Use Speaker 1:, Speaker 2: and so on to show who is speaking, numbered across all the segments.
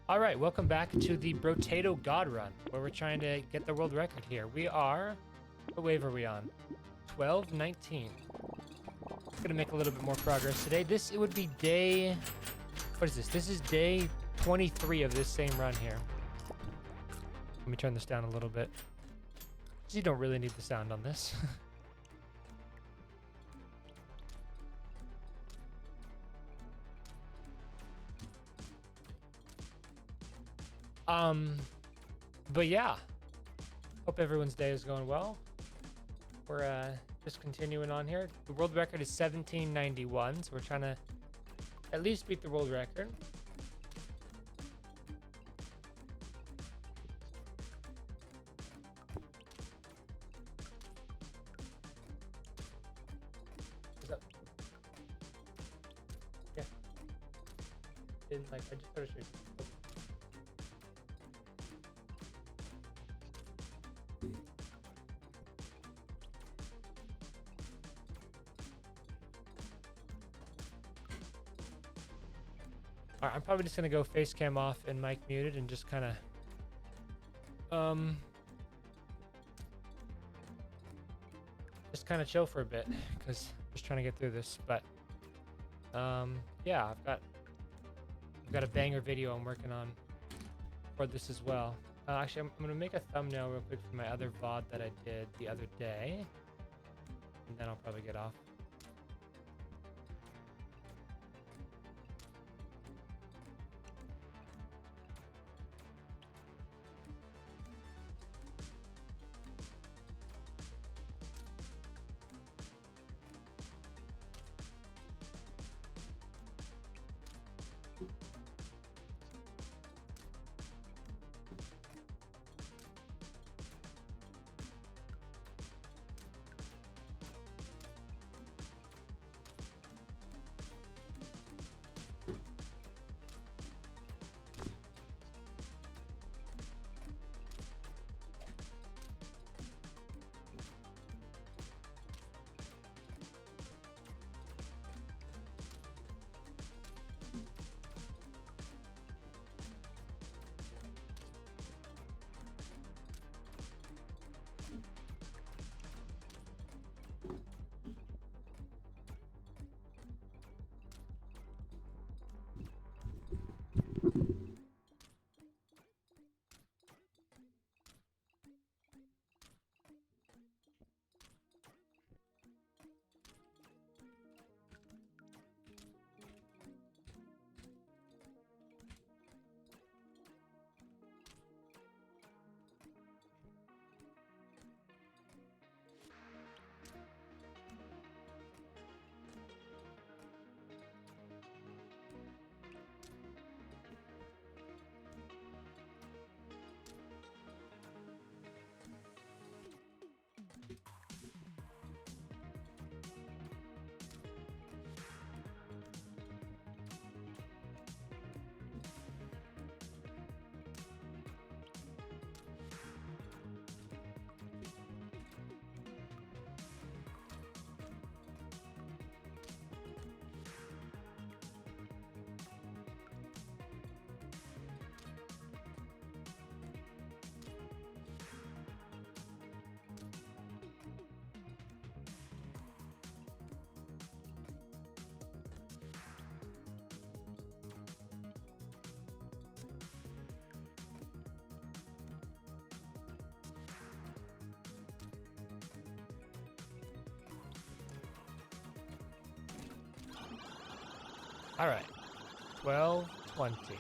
Speaker 1: All right, welcome back to the Brotato God Run, where we're trying to get the world record here. We are, what wave are we on? 12:19. Gonna make a little bit more progress today. It would be day, what is this? This is day 23 of this same run here. Let me turn this down a little bit. You don't really need the sound on this. But yeah, hope everyone's day is going well. We're just continuing on here. The world record is 1791, so we're trying to at least beat the world record. What's up? Yeah. Didn't like. I just started shooting. Alright, I'm probably just gonna go face cam off and mic muted and just kind of chill for a bit because just trying to get through this. But yeah, I've got a banger video I'm working on for this as well. Actually, I'm gonna make a thumbnail real quick for my other VOD that I did the other day, and then I'll probably get off. All right, 12:20.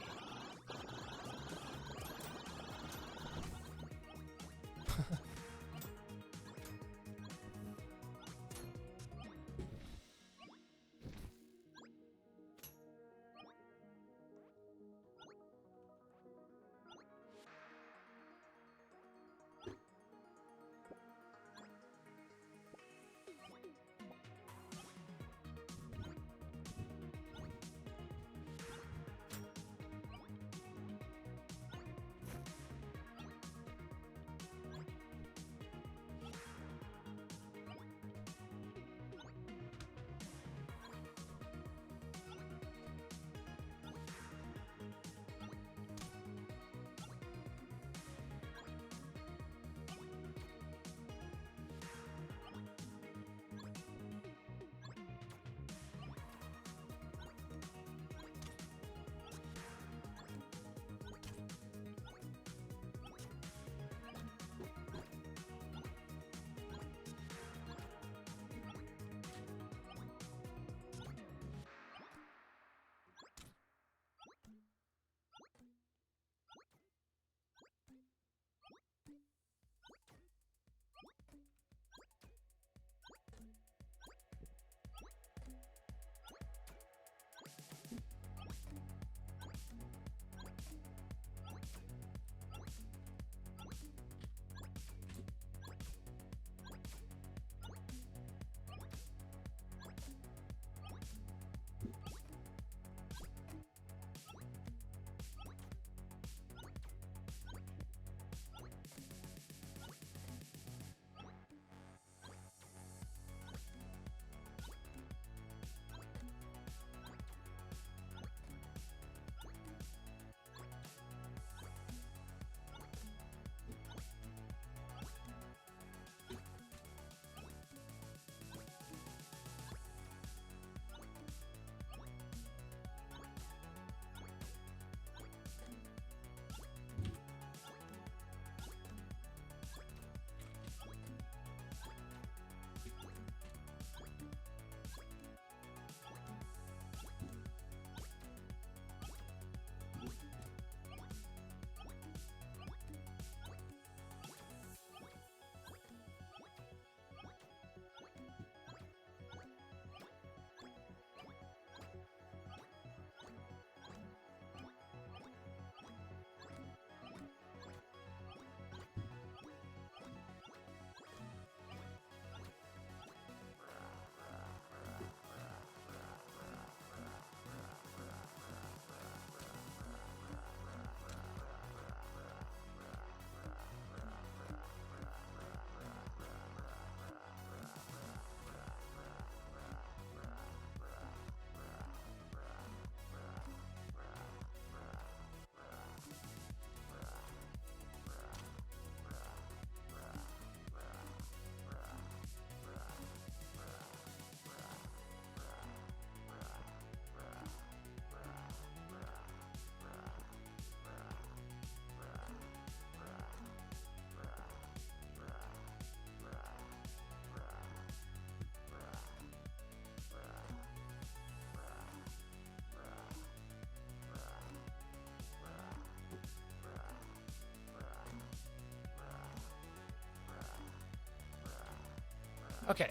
Speaker 1: Okay.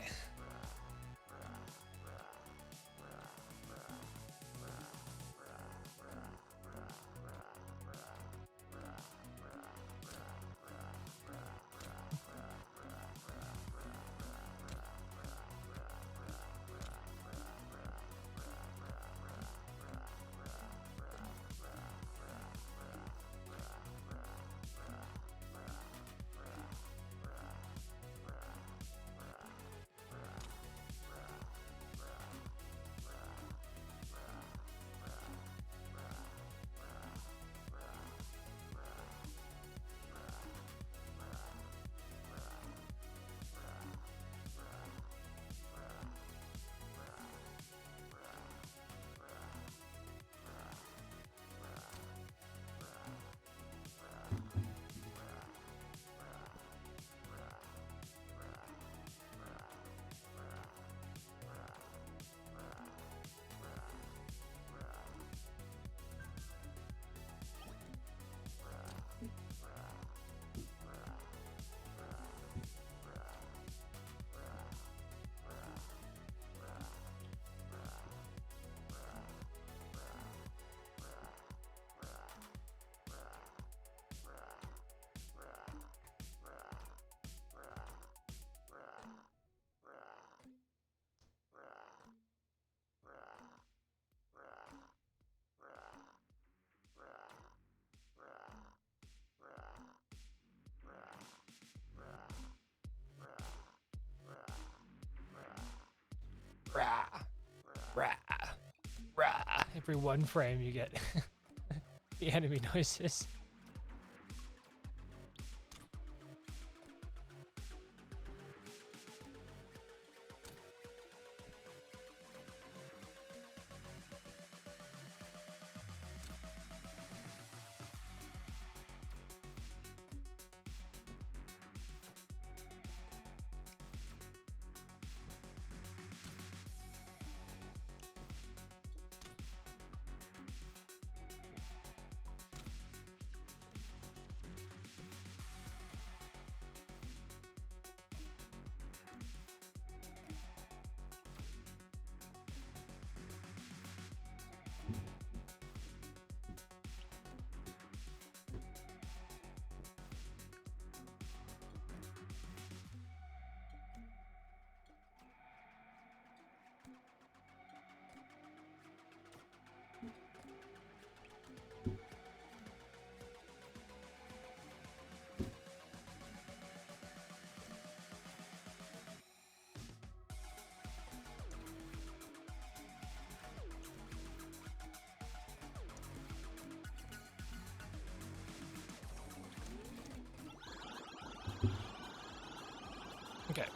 Speaker 1: Rah, rah, rah. Every one frame you get the enemy noises. Okay.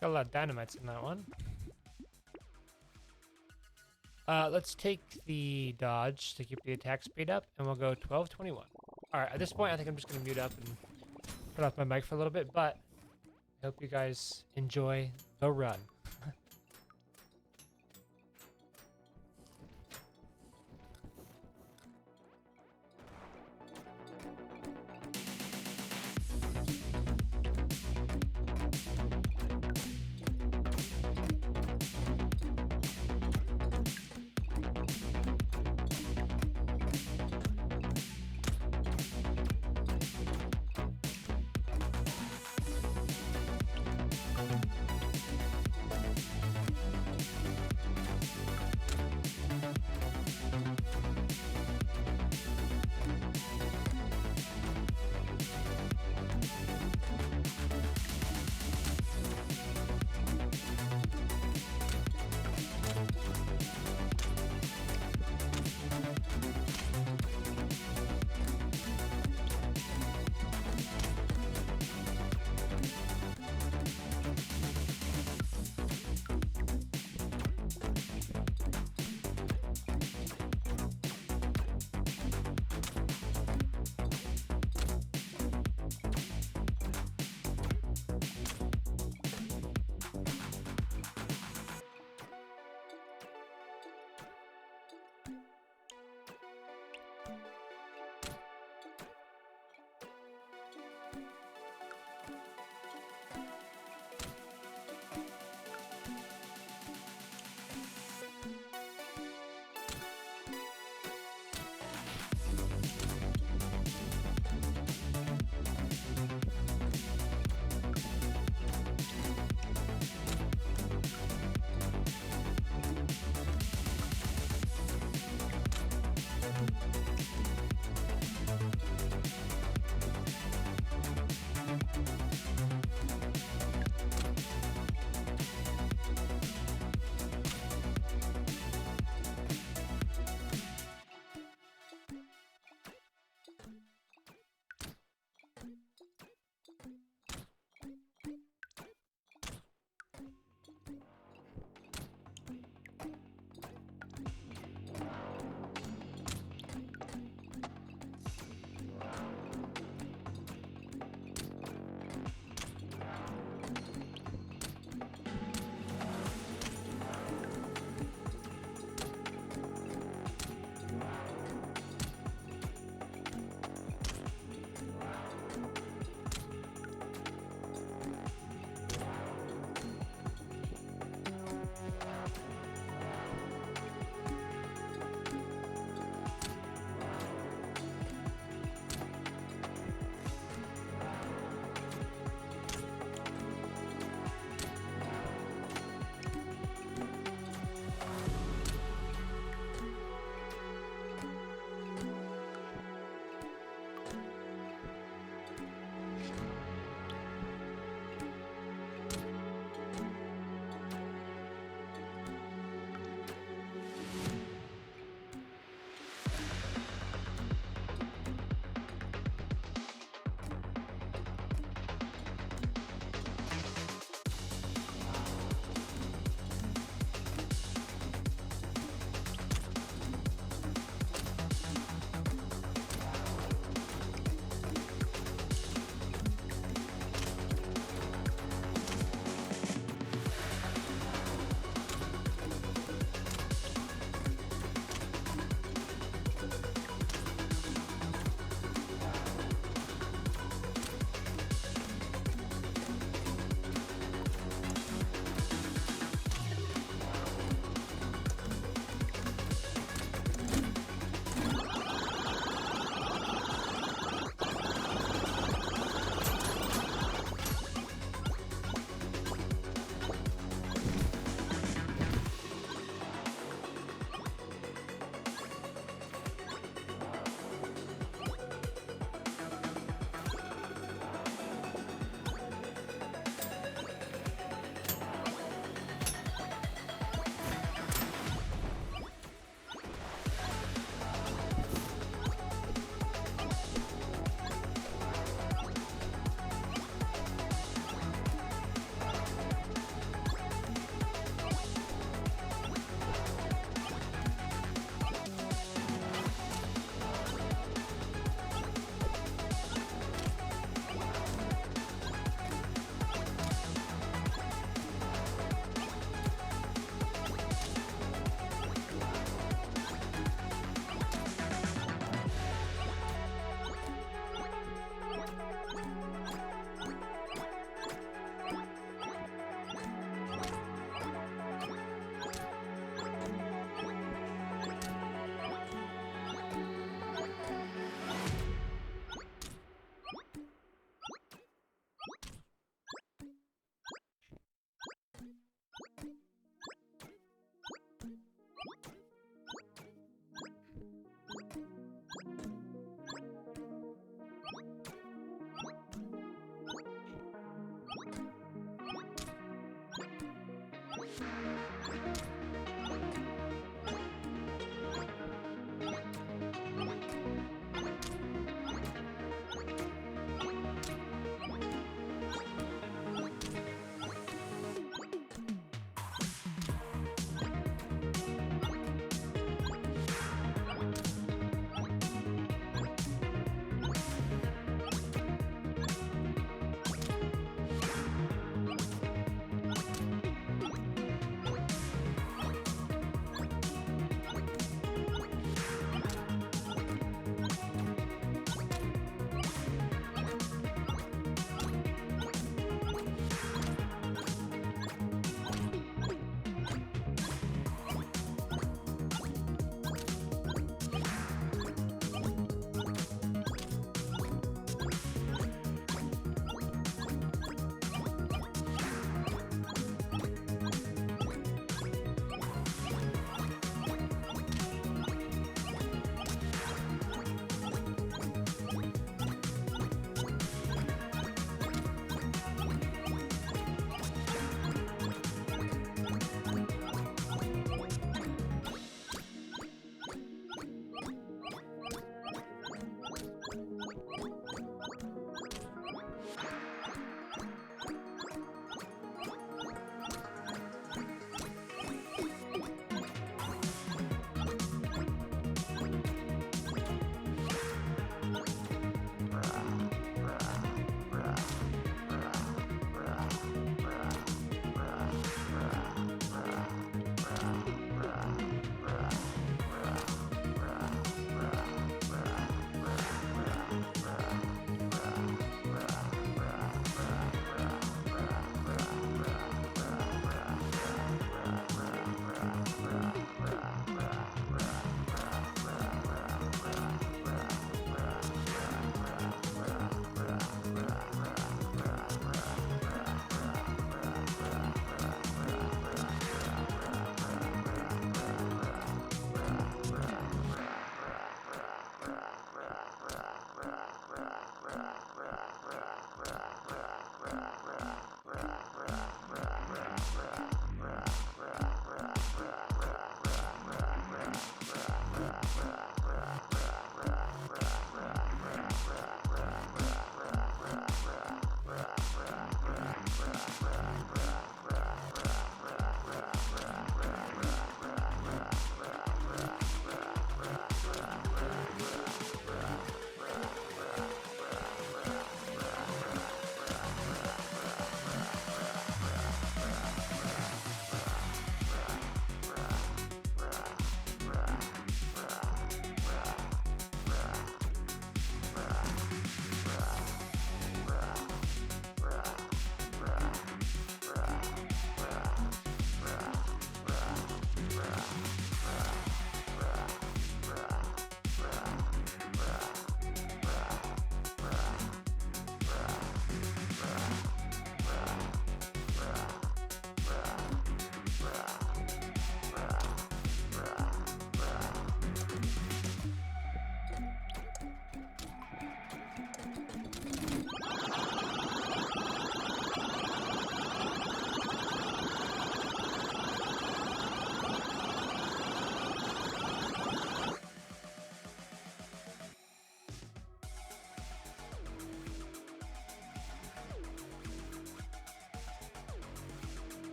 Speaker 1: Got a lot of dynamites in that one. Let's take the dodge to keep the attack speed up, and we'll go 1221. All right, at this point, I think I'm just going to mute up and put off my mic for a little bit, but I hope you guys enjoy the run.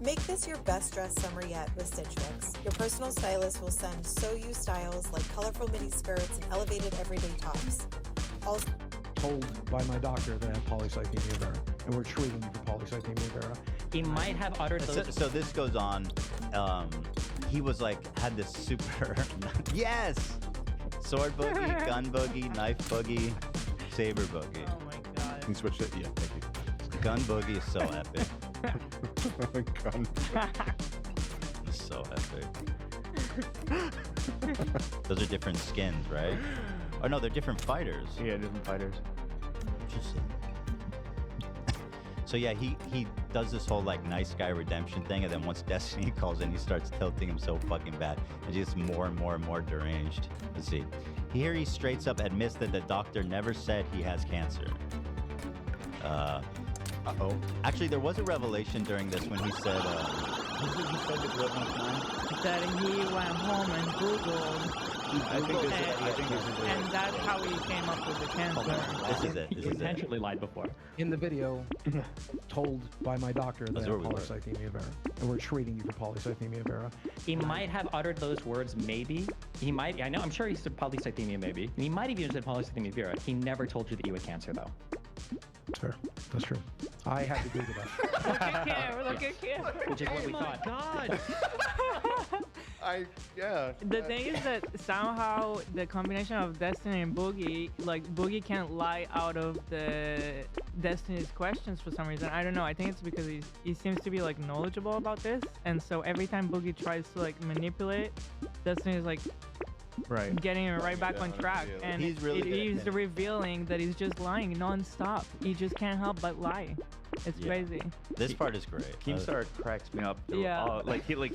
Speaker 2: Make this your best dress summer yet with Stitch Fix. Your personal stylist will send so-you styles like colorful mini skirts and elevated everyday tops. Also
Speaker 3: told by my doctor that I have polycythemia vera, and we're treating me for polycythemia vera.
Speaker 4: He might have uttered those.
Speaker 5: So this goes on. He was like, had this super, yes! Sword boogie, gun boogie, knife boogie, saber boogie.
Speaker 6: Oh my god.
Speaker 7: Can you switch it? Yeah, thank you.
Speaker 5: Gun boogie is so epic.
Speaker 7: Gun.
Speaker 5: It's so epic. Those are different skins, right? Oh no, they're different fighters.
Speaker 7: Yeah, different fighters.
Speaker 5: Interesting. So yeah, he does this whole like nice guy redemption thing, and then once Destiny calls in, he starts tilting him so fucking bad, and he's just more and more and more deranged. Let's see. Here he straight up admits that the doctor never said he has cancer. Uh-oh. Actually, there was a revelation during this when he said, he said the quote one time?
Speaker 6: That he went home and Googled.
Speaker 7: I think this is it.
Speaker 6: And that's how he came up with the cancer.
Speaker 5: This is it.
Speaker 4: He intentionally lied before.
Speaker 3: In the video, told by my doctor that I have
Speaker 5: where we were.
Speaker 3: polycythemia vera, and we're treating you for polycythemia vera.
Speaker 4: He might have uttered those words, maybe. He might, I know, I'm sure he said polycythemia, maybe. He might have even said polycythemia vera. He never told you that you had cancer, though.
Speaker 3: That's fair. That's true. I had to Google that.
Speaker 6: Look at Kim, look at Kim.
Speaker 4: Which is what we thought.
Speaker 6: God.
Speaker 7: Yeah.
Speaker 6: The thing is that somehow the combination of Destiny and Boogie, like Boogie can't lie out of the Destiny's questions for some reason. I don't know. I think it's because he seems to be like knowledgeable about this, and so every time Boogie tries to like manipulate, Destiny is like getting him right back on track, and
Speaker 5: He's really good at
Speaker 6: he's
Speaker 5: it.
Speaker 6: revealing that he's just lying non-stop. He just can't help but lie. It's
Speaker 5: Yeah.
Speaker 6: crazy.
Speaker 5: This part is great.
Speaker 8: Keemstar cracks me up.
Speaker 6: Yeah.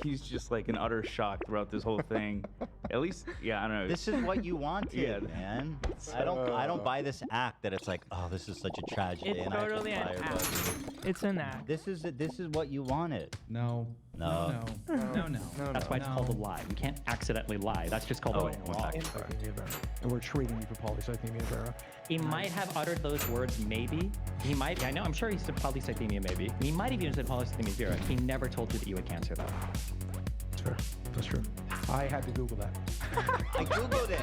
Speaker 8: He's just like in utter shock throughout this whole thing. At least, yeah, I don't know.
Speaker 5: This is what you wanted,
Speaker 8: Yeah.
Speaker 5: man. I don't buy this act that it's like, oh, this is such a tragedy,
Speaker 6: It's
Speaker 5: and I have to
Speaker 6: totally an
Speaker 5: fire
Speaker 6: act.
Speaker 5: Buggy.
Speaker 6: It's an act.
Speaker 5: This is what you wanted.
Speaker 3: No.
Speaker 5: No.
Speaker 3: No.
Speaker 4: That's why it's called a lie. You can't accidentally lie. That's just called a lie.
Speaker 3: Polycythemia vera, and we're treating you for polycythemia vera.
Speaker 4: He might have uttered those words, maybe. He might, I know, I'm sure he said polycythemia, maybe. He might have even said polycythemia vera. He never told you that you had cancer, though.
Speaker 3: That's fair. That's true. I had to Google that.
Speaker 5: I googled it.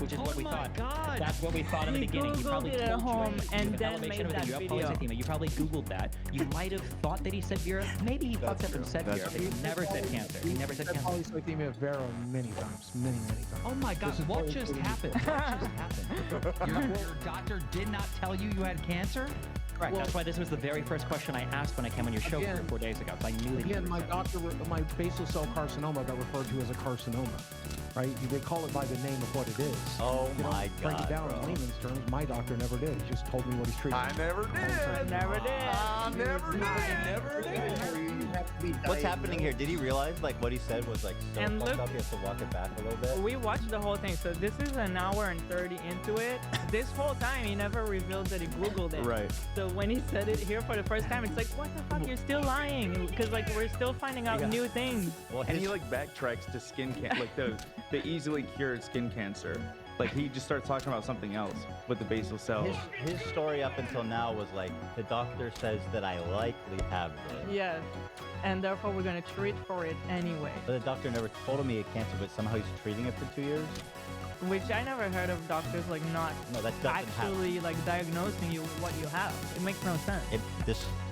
Speaker 4: Which is what we thought.
Speaker 6: God.
Speaker 4: That's what we thought in the
Speaker 6: He
Speaker 4: beginning. He
Speaker 6: Googled
Speaker 4: probably
Speaker 6: it at
Speaker 4: told you
Speaker 6: home
Speaker 4: you
Speaker 6: and
Speaker 4: have an
Speaker 6: then
Speaker 4: elevation
Speaker 6: made
Speaker 4: of
Speaker 6: that
Speaker 4: you have
Speaker 6: video.
Speaker 4: polycythemia. You probably Googled that. You might have thought that he said vera. Maybe he fucked up and said vera, but he never said cancer. He never said cancer.
Speaker 3: Polycythemia vera many times. Many times.
Speaker 9: Oh my God, what just happened? What just happened? Your doctor did not tell you you had cancer?
Speaker 4: Correct. That's why this was the very first question I asked when I came on your show
Speaker 3: Again-
Speaker 4: 3 or 4 days ago. I knew that you
Speaker 3: Again,
Speaker 4: were
Speaker 3: my
Speaker 4: sick.
Speaker 3: doctor, my basal cell carcinoma got referred to as a carcinoma, right? They call it by the name of what it is.
Speaker 5: Oh
Speaker 3: You know,
Speaker 5: my
Speaker 3: break
Speaker 5: God,
Speaker 3: it down in
Speaker 5: bro.
Speaker 3: layman's terms, my doctor never did. He just told me what he's treating.
Speaker 7: I never did.
Speaker 6: Never did.
Speaker 7: I never did.
Speaker 5: What's happening here? Did he realize like what he said was like so
Speaker 6: And
Speaker 5: fucked
Speaker 6: look-
Speaker 5: up? He has to walk it back a little bit.
Speaker 6: We watched the whole thing, so this is an hour and 30 into it. This whole time, he never revealed that he Googled it.
Speaker 8: Right.
Speaker 6: So when he said it here for the first time, it's like, what the fuck? You're still lying. Because, like, we're still finding out new things.
Speaker 5: Well,
Speaker 8: And
Speaker 5: his,
Speaker 8: he like backtracks to skin cancer, like the easily cured skin cancer. Like he just starts talking about something else with the basal cell.
Speaker 5: his story up until now was like the doctor says that I likely have this.
Speaker 6: Yes. And therefore, we're going to treat for it anyway.
Speaker 5: But the doctor never told him he had cancer, but somehow he's treating it for 2 years.
Speaker 6: Which I never heard of doctors, like, not
Speaker 5: No, that doesn't happen.
Speaker 6: actually, like, diagnosing you what you have. It makes no sense.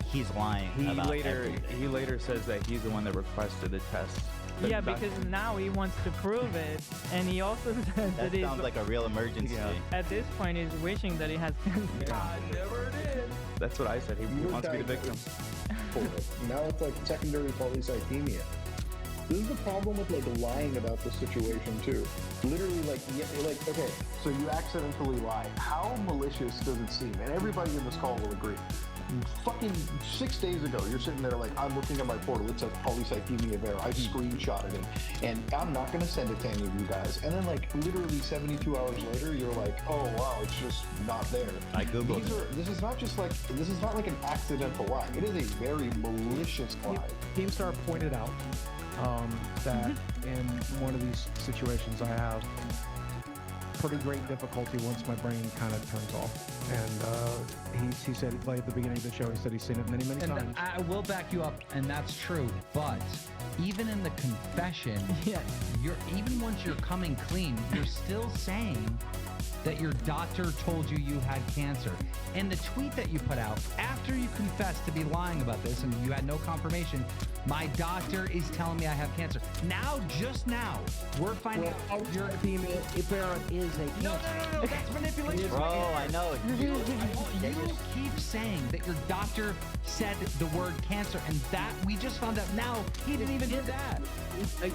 Speaker 5: He's lying
Speaker 8: He
Speaker 5: about
Speaker 8: later
Speaker 5: everything.
Speaker 8: says that he's the one that requested the test. But
Speaker 6: Yeah,
Speaker 8: the doc-
Speaker 6: because now he wants to prove it, and he also said that,
Speaker 5: That
Speaker 6: he's,
Speaker 5: sounds like a real emergency.
Speaker 8: Yeah.
Speaker 6: at this point, he's wishing that he has cancer.
Speaker 8: that's what I said. He wants to be the victim.
Speaker 10: for it. Now it's like secondary polycythemia. This is the problem with like lying about the situation too. Literally, like, okay, so you accidentally lie. How malicious does it seem? And everybody in this call will agree. Fucking 6 days ago, you're sitting there like, I'm looking at my portal, it says polycythemia vera. I screenshotted it, and I'm not gonna send it to any of you guys. And then like literally 72 hours later, you're like, oh wow, it's just not there.
Speaker 5: I googled it.
Speaker 10: This is not like an accidental lie. It is a very malicious lie.
Speaker 3: Keemstar pointed out that in one of these situations I have pretty great difficulty once my brain kind of turns off. And he said, like at the beginning of the show, he said he's seen it many, many
Speaker 9: And
Speaker 3: times.
Speaker 9: I will back you up, and that's true. But even in the confession, even once you're coming clean, you're still saying that your doctor told you had cancer. And the tweet that you put out after you confessed to be lying about this and you had no confirmation, my doctor is telling me I have cancer. Now, just now, we're finding out your
Speaker 3: Barrett is a cancer.
Speaker 9: No, that's manipulation.
Speaker 5: Bro, I know.
Speaker 9: You keep saying that your doctor said the word cancer, and that we just found out now he didn't even do that.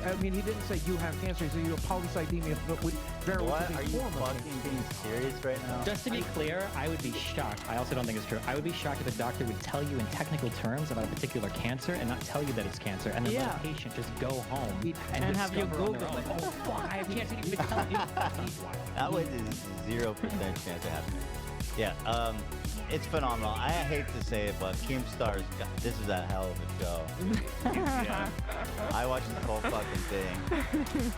Speaker 3: I mean, he didn't say you have cancer. He said you have polycythemia. But with Barrett,
Speaker 5: What?
Speaker 3: which
Speaker 5: Are
Speaker 3: is a
Speaker 5: you
Speaker 3: form of
Speaker 5: fucking being serious right now?
Speaker 4: Just to be clear, I would be shocked. I also don't think it's true. I would be shocked if a doctor would tell you in technical terms about a particular cancer and not tell you that it's cancer, and then let a patient just go home
Speaker 6: And have you
Speaker 4: discover on their
Speaker 6: Google
Speaker 4: own,
Speaker 6: it.
Speaker 4: oh fuck, I have cancer. You can tell you.
Speaker 5: That was 0% chance of happening. Yeah, it's phenomenal. I hate to say it, but Keemstar's this is a hell of a show. Yeah. I watched this whole fucking thing.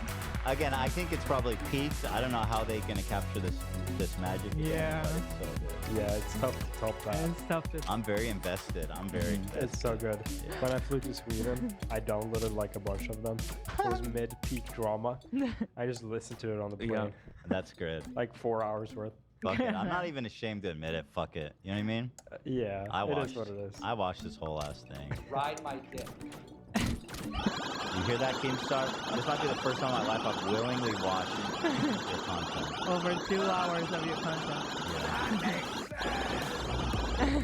Speaker 5: Again, I think it's probably peaked. I don't know how they're gonna capture this magic again,
Speaker 6: Yeah.
Speaker 5: but it's so good.
Speaker 7: Yeah, it's tough to top that.
Speaker 6: It's tough to.
Speaker 5: I'm very invested. I'm very invested.
Speaker 7: It's so good.
Speaker 5: Yeah.
Speaker 7: When I flew to Sweden, I downloaded like a bunch of them. It was mid-peak drama. I just listened to it on the plane.
Speaker 5: That's good.
Speaker 7: Like 4 hours worth.
Speaker 5: Fuck it. I'm not even ashamed to admit it. Fuck it. You know what I mean?
Speaker 7: Yeah,
Speaker 5: I
Speaker 7: it
Speaker 5: watched.
Speaker 7: is what it is.
Speaker 5: I watched this whole ass thing.
Speaker 9: Ride my dick.
Speaker 5: You hear that, Keemstar? This might be the first time in my life I've willingly watched your content.
Speaker 6: Over 2 hours of your content.
Speaker 5: Yeah.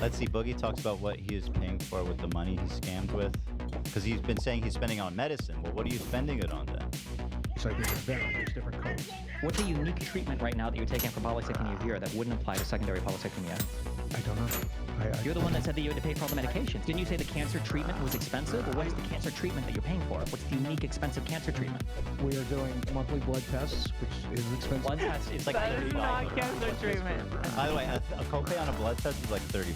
Speaker 5: Let's see. Boogie talks about what he is paying for with the money he scammed with. Because he's been saying he's spending it on medicine. Well, what are you spending it on then?
Speaker 3: It's like there's different codes.
Speaker 4: What's a unique treatment right now that you're taking for polycythemia vera that wouldn't apply to secondary polycythemia?
Speaker 3: I don't know.
Speaker 4: You're the one that said that you had to pay for all the medications. Didn't you say the cancer treatment was expensive? Or what is the cancer treatment that you're paying for? What's the unique expensive cancer treatment?
Speaker 3: We are doing monthly blood tests, which is expensive.
Speaker 4: Blood tests, it's like
Speaker 6: That is not cancer treatment.
Speaker 5: By the way, a copay on a blood test is like $30.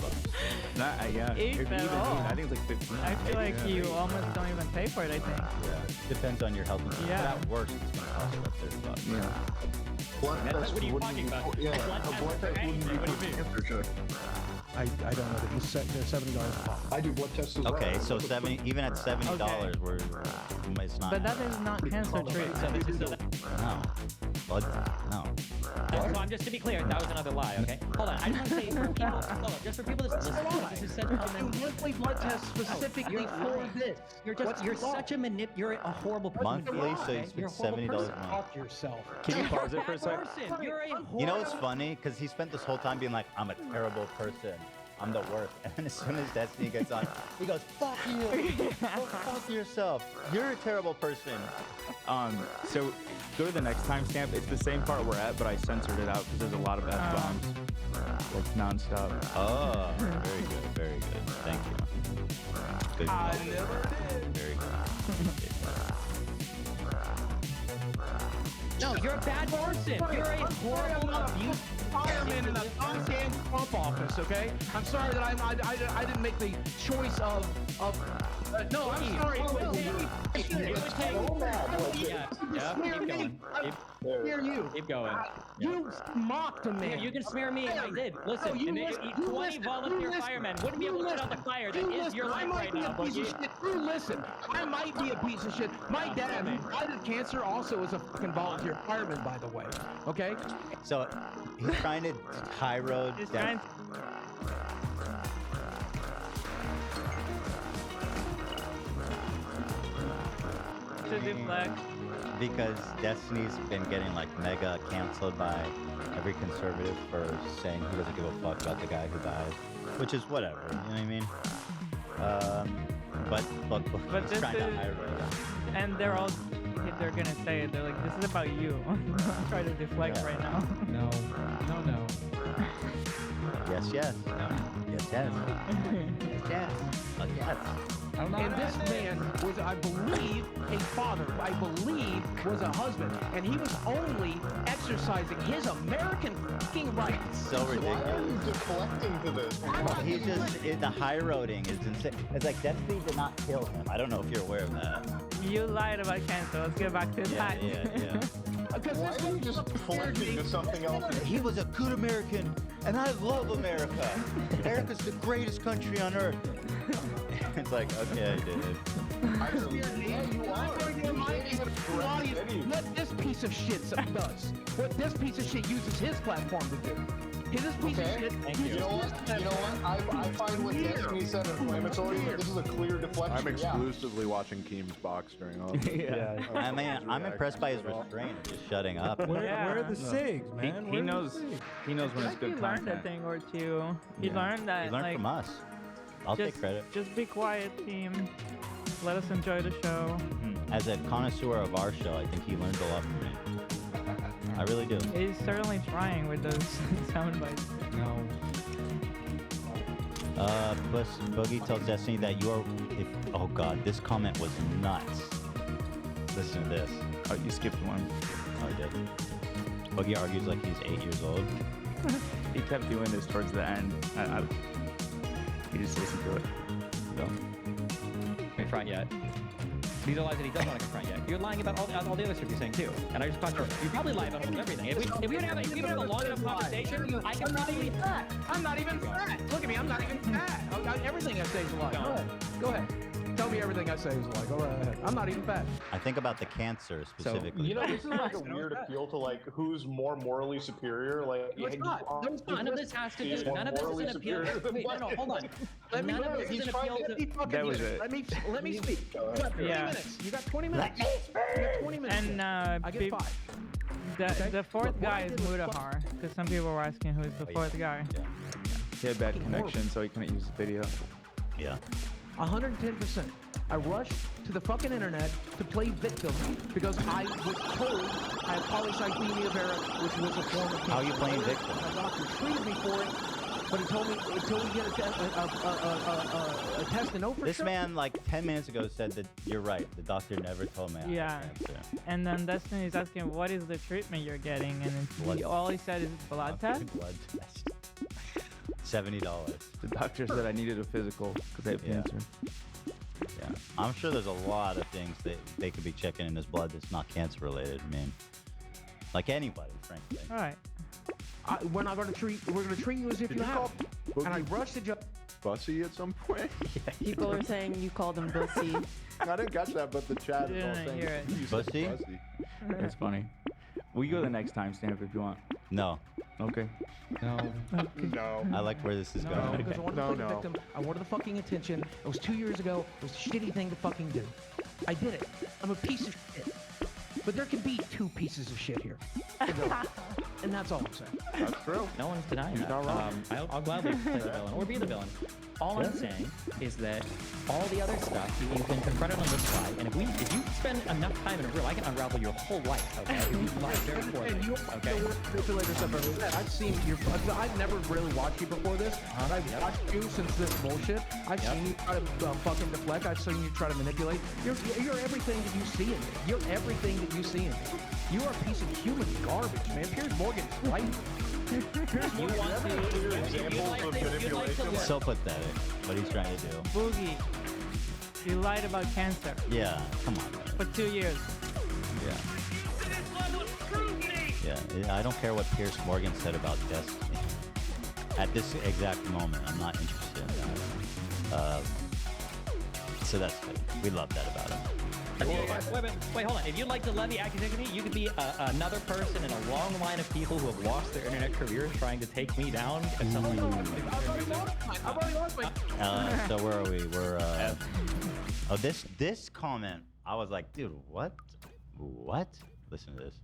Speaker 8: Yeah.
Speaker 6: If
Speaker 8: If
Speaker 6: at
Speaker 8: even,
Speaker 6: all.
Speaker 8: I think it's like 15.
Speaker 6: I feel like you almost don't even pay for it, I think.
Speaker 5: Yeah. Depends on your health insurance.
Speaker 6: Yeah.
Speaker 5: But at worst, it's going to cost you about $30.
Speaker 8: Yeah.
Speaker 10: Blood test
Speaker 4: What are you
Speaker 10: wouldn't
Speaker 4: talking
Speaker 10: be-
Speaker 4: about?
Speaker 10: Yeah,
Speaker 4: A blood
Speaker 10: a
Speaker 4: test
Speaker 10: blood
Speaker 4: for
Speaker 10: test wouldn't be
Speaker 4: anything. What do
Speaker 10: for
Speaker 4: you mean?
Speaker 10: cancer check.
Speaker 3: I don't know. They're $70 pop.
Speaker 10: I do blood tests as well.
Speaker 5: Okay, so 70, even at $70, it's not.
Speaker 6: But that is not cancer treatment.
Speaker 4: So this is
Speaker 5: No. Blood, no.
Speaker 4: So I'm just to be clear, that was another lie, okay? Hold on, I just want to say for people, hold on, just for people that listen to this is such a
Speaker 3: Monthly blood test specifically for this.
Speaker 4: you're such a you're a horrible person.
Speaker 5: Monthly, so you
Speaker 4: You're
Speaker 5: spend
Speaker 4: a horrible
Speaker 5: $70 a
Speaker 4: person.
Speaker 5: month.
Speaker 3: Talk to yourself.
Speaker 8: Can you pause it for a sec?
Speaker 4: Person, you're a horrible
Speaker 5: You know what's funny? Because he spent this whole time being like, I'm a terrible person. I'm the worst. And then as soon as Destiny gets on, he goes, fuck you. Go fuck yourself. You're a terrible person.
Speaker 8: So go to the next timestamp. It's the same part we're at, but I censored it out because there's a lot of F-bombs. Like nonstop.
Speaker 5: Oh, very good. Very good. Thank you. Good call. Very good.
Speaker 4: No, you're a bad person. You're a horrible, abusive
Speaker 3: Fireman in a goddamn Trump office, okay? I'm sorry that I didn't make the choice of no, I'm sorry.
Speaker 4: Keep going.
Speaker 3: Hear you.
Speaker 4: Keep going.
Speaker 3: You mocked a man.
Speaker 4: You can smear me, and I did. Listen,
Speaker 3: you
Speaker 4: and
Speaker 3: listen-
Speaker 4: then
Speaker 3: you
Speaker 4: 20
Speaker 3: listen-
Speaker 4: volunteer
Speaker 3: you listen-
Speaker 4: firemen wouldn't be able to put out the fire that is your
Speaker 3: I
Speaker 4: life
Speaker 3: might
Speaker 4: right
Speaker 3: be
Speaker 4: now,
Speaker 3: a piece of
Speaker 4: Boogie.
Speaker 3: shit. You listen. I might be a piece of shit. My dad, who died of cancer, also is a fucking volunteer fireman, by the way. Okay?
Speaker 5: So he's trying to high road.
Speaker 6: He's trying to deflect.
Speaker 5: Because Destiny's been getting like mega canceled by every conservative for saying he doesn't give a fuck about the guy who died, which is whatever. You know what I mean? But
Speaker 6: But
Speaker 5: he's
Speaker 6: this
Speaker 5: trying to
Speaker 6: is-
Speaker 5: high road.
Speaker 6: And they're gonna say it. They're like, this is about you. I'm trying to deflect
Speaker 5: Yeah.
Speaker 6: right now.
Speaker 9: No.
Speaker 5: Yes, yes. Yes, yes. Yes. Yes.
Speaker 3: And this man was, I believe, a father. I believe was a husband, and he was only exercising his American fucking rights.
Speaker 5: So
Speaker 10: Why are
Speaker 5: ridiculous.
Speaker 10: you deflecting to this?
Speaker 5: He's just the high roading is insane. It's like Destiny did not kill him. I don't know if you're aware of that.
Speaker 6: You lied about cancer. Let's get back to
Speaker 5: Yeah,
Speaker 6: that.
Speaker 5: yeah, yeah.
Speaker 3: Because
Speaker 10: Why are you just flipping to something else?
Speaker 5: He was a good American, and I love America. America's the greatest country on earth. It's like, okay, I did it.
Speaker 10: Yeah, you are.
Speaker 3: What this piece of shit does. What this piece of shit uses his platform to do. This piece of shit.
Speaker 10: You know what? I find what Destiny said inflammatory, but this is a clear deflection.
Speaker 11: I'm exclusively watching Keem's box during all this.
Speaker 7: Yeah.
Speaker 5: I mean, I'm impressed by his restraint and just shutting up.
Speaker 12: Where are the SIGs, man?
Speaker 8: He knows. He knows when it's
Speaker 6: He
Speaker 8: good
Speaker 6: learned a
Speaker 8: content.
Speaker 6: thing or two. He learned that.
Speaker 5: He learned
Speaker 6: like,
Speaker 5: from us. I'll
Speaker 6: just,
Speaker 5: take credit.
Speaker 6: Just be quiet, team. Let us enjoy the show.
Speaker 5: As a connoisseur of our show, I think he learned a lot from me. I really do.
Speaker 6: He's certainly trying with those sound bites.
Speaker 9: No.
Speaker 5: Boogie tells Destiny that you are. Oh God, this comment was nuts. Listen to this.
Speaker 8: Oh, you skipped one.
Speaker 5: Oh, I did. Boogie argues like he's 8 years old.
Speaker 8: He kept doing this towards the end. He just listened to it. So.
Speaker 4: Confront yet. These are lies that he doesn't want to confront yet. You're lying about all the other stuff you're saying too. And I just thought you probably lie about almost everything. If we would have a long enough conversation, I can probably.
Speaker 3: I'm not even fat. Look at me. I'm not even fat. Everything I say is a lie. Go ahead. Go ahead. Tell me everything I say is a lie. Go right ahead. I'm not even fat.
Speaker 5: I think about the cancer specifically.
Speaker 10: You know, this is like a weird appeal to like who's more morally superior. Like,
Speaker 3: No, it's not. No, it's not.
Speaker 4: None of this has to do. None of this is an appeal. Wait, no, hold on. None of this is an appeal to.
Speaker 8: That was it.
Speaker 3: Let me speak. You got 20 minutes. You got 20 minutes. You got 20 minutes.
Speaker 6: And
Speaker 3: I get 5.
Speaker 6: the fourth guy is Mudahar, because some people were asking who is the fourth guy.
Speaker 5: Yeah.
Speaker 8: He had bad connection, so he couldn't use the video.
Speaker 5: Yeah.
Speaker 3: 110%. I rushed to the fucking internet to play victim because I was told I had polycythemia vera, which was a form of cancer.
Speaker 5: How are you playing victim?
Speaker 3: My doctor treated me for it, but he told me until we get a test to know for
Speaker 5: This
Speaker 3: sure.
Speaker 5: man, like 10 minutes ago, said that you're right. The doctor never told me I
Speaker 6: Yeah.
Speaker 5: had cancer.
Speaker 6: And then Destiny is asking, what is the treatment you're getting? And
Speaker 5: Blood.
Speaker 6: all he said is blood test.
Speaker 5: Blood test. $70.
Speaker 8: The doctor said I needed a physical because I have cancer.
Speaker 5: Yeah. I'm sure there's a lot of things that they could be checking in his blood that's not cancer related. I mean, like anybody, frankly.
Speaker 6: All right.
Speaker 3: We're not going to treat. We're going to treat you as if you have. And I rushed to judge.
Speaker 11: Bussy at some point?
Speaker 13: People are saying you called him Bussy.
Speaker 11: I didn't catch that, but the chat is all
Speaker 6: Didn't
Speaker 11: saying
Speaker 6: hear it.
Speaker 11: you said
Speaker 5: Bussy?
Speaker 8: That's funny. We go the next timestamp if you want.
Speaker 5: No.
Speaker 8: Okay.
Speaker 9: No.
Speaker 11: No.
Speaker 5: I like where this is
Speaker 3: No,
Speaker 5: going.
Speaker 3: because I wanted to play the victim. I wanted the fucking attention. It was 2 years ago. It was a shitty thing to fucking do. I did it. I'm a piece of shit. But there can be 2 pieces of shit here. And that's all I'm saying.
Speaker 11: That's true.
Speaker 4: No one's denying that.
Speaker 11: not wrong.
Speaker 4: I'll gladly play the villain or be the villain. All I'm saying is that all the other stuff you've been confronted on this side, and if you spend enough time in a room, I can unravel your whole life. Okay, if you lie very poorly.
Speaker 3: And you
Speaker 4: Okay.
Speaker 3: manipulator stuff every day. I've seen your. I've never really watched you before this. But I've watched you since this bullshit. I've seen you try to fucking deflect. I've seen you try to manipulate. You're everything that you see in me. You're everything that you see in me. You are a piece of human garbage, man. Piers Morgan's right.
Speaker 4: You want to
Speaker 5: So pathetic. What he's trying to do.
Speaker 6: Boogie, you lied about cancer
Speaker 5: Yeah. Come on, man.
Speaker 6: for 2 years.
Speaker 5: Yeah. Yeah. I don't care what Pierce Morgan said about Destiny. At this exact moment, I'm not interested in that. So that's good. We love that about him.
Speaker 4: Wait, hold on. If you'd like to levy accusation, you could be another person in a long line of people who have lost their internet careers trying to take me down.
Speaker 3: I've already lost my.
Speaker 5: So where are we? We're oh, this comment. I was like, dude, what? Listen to this.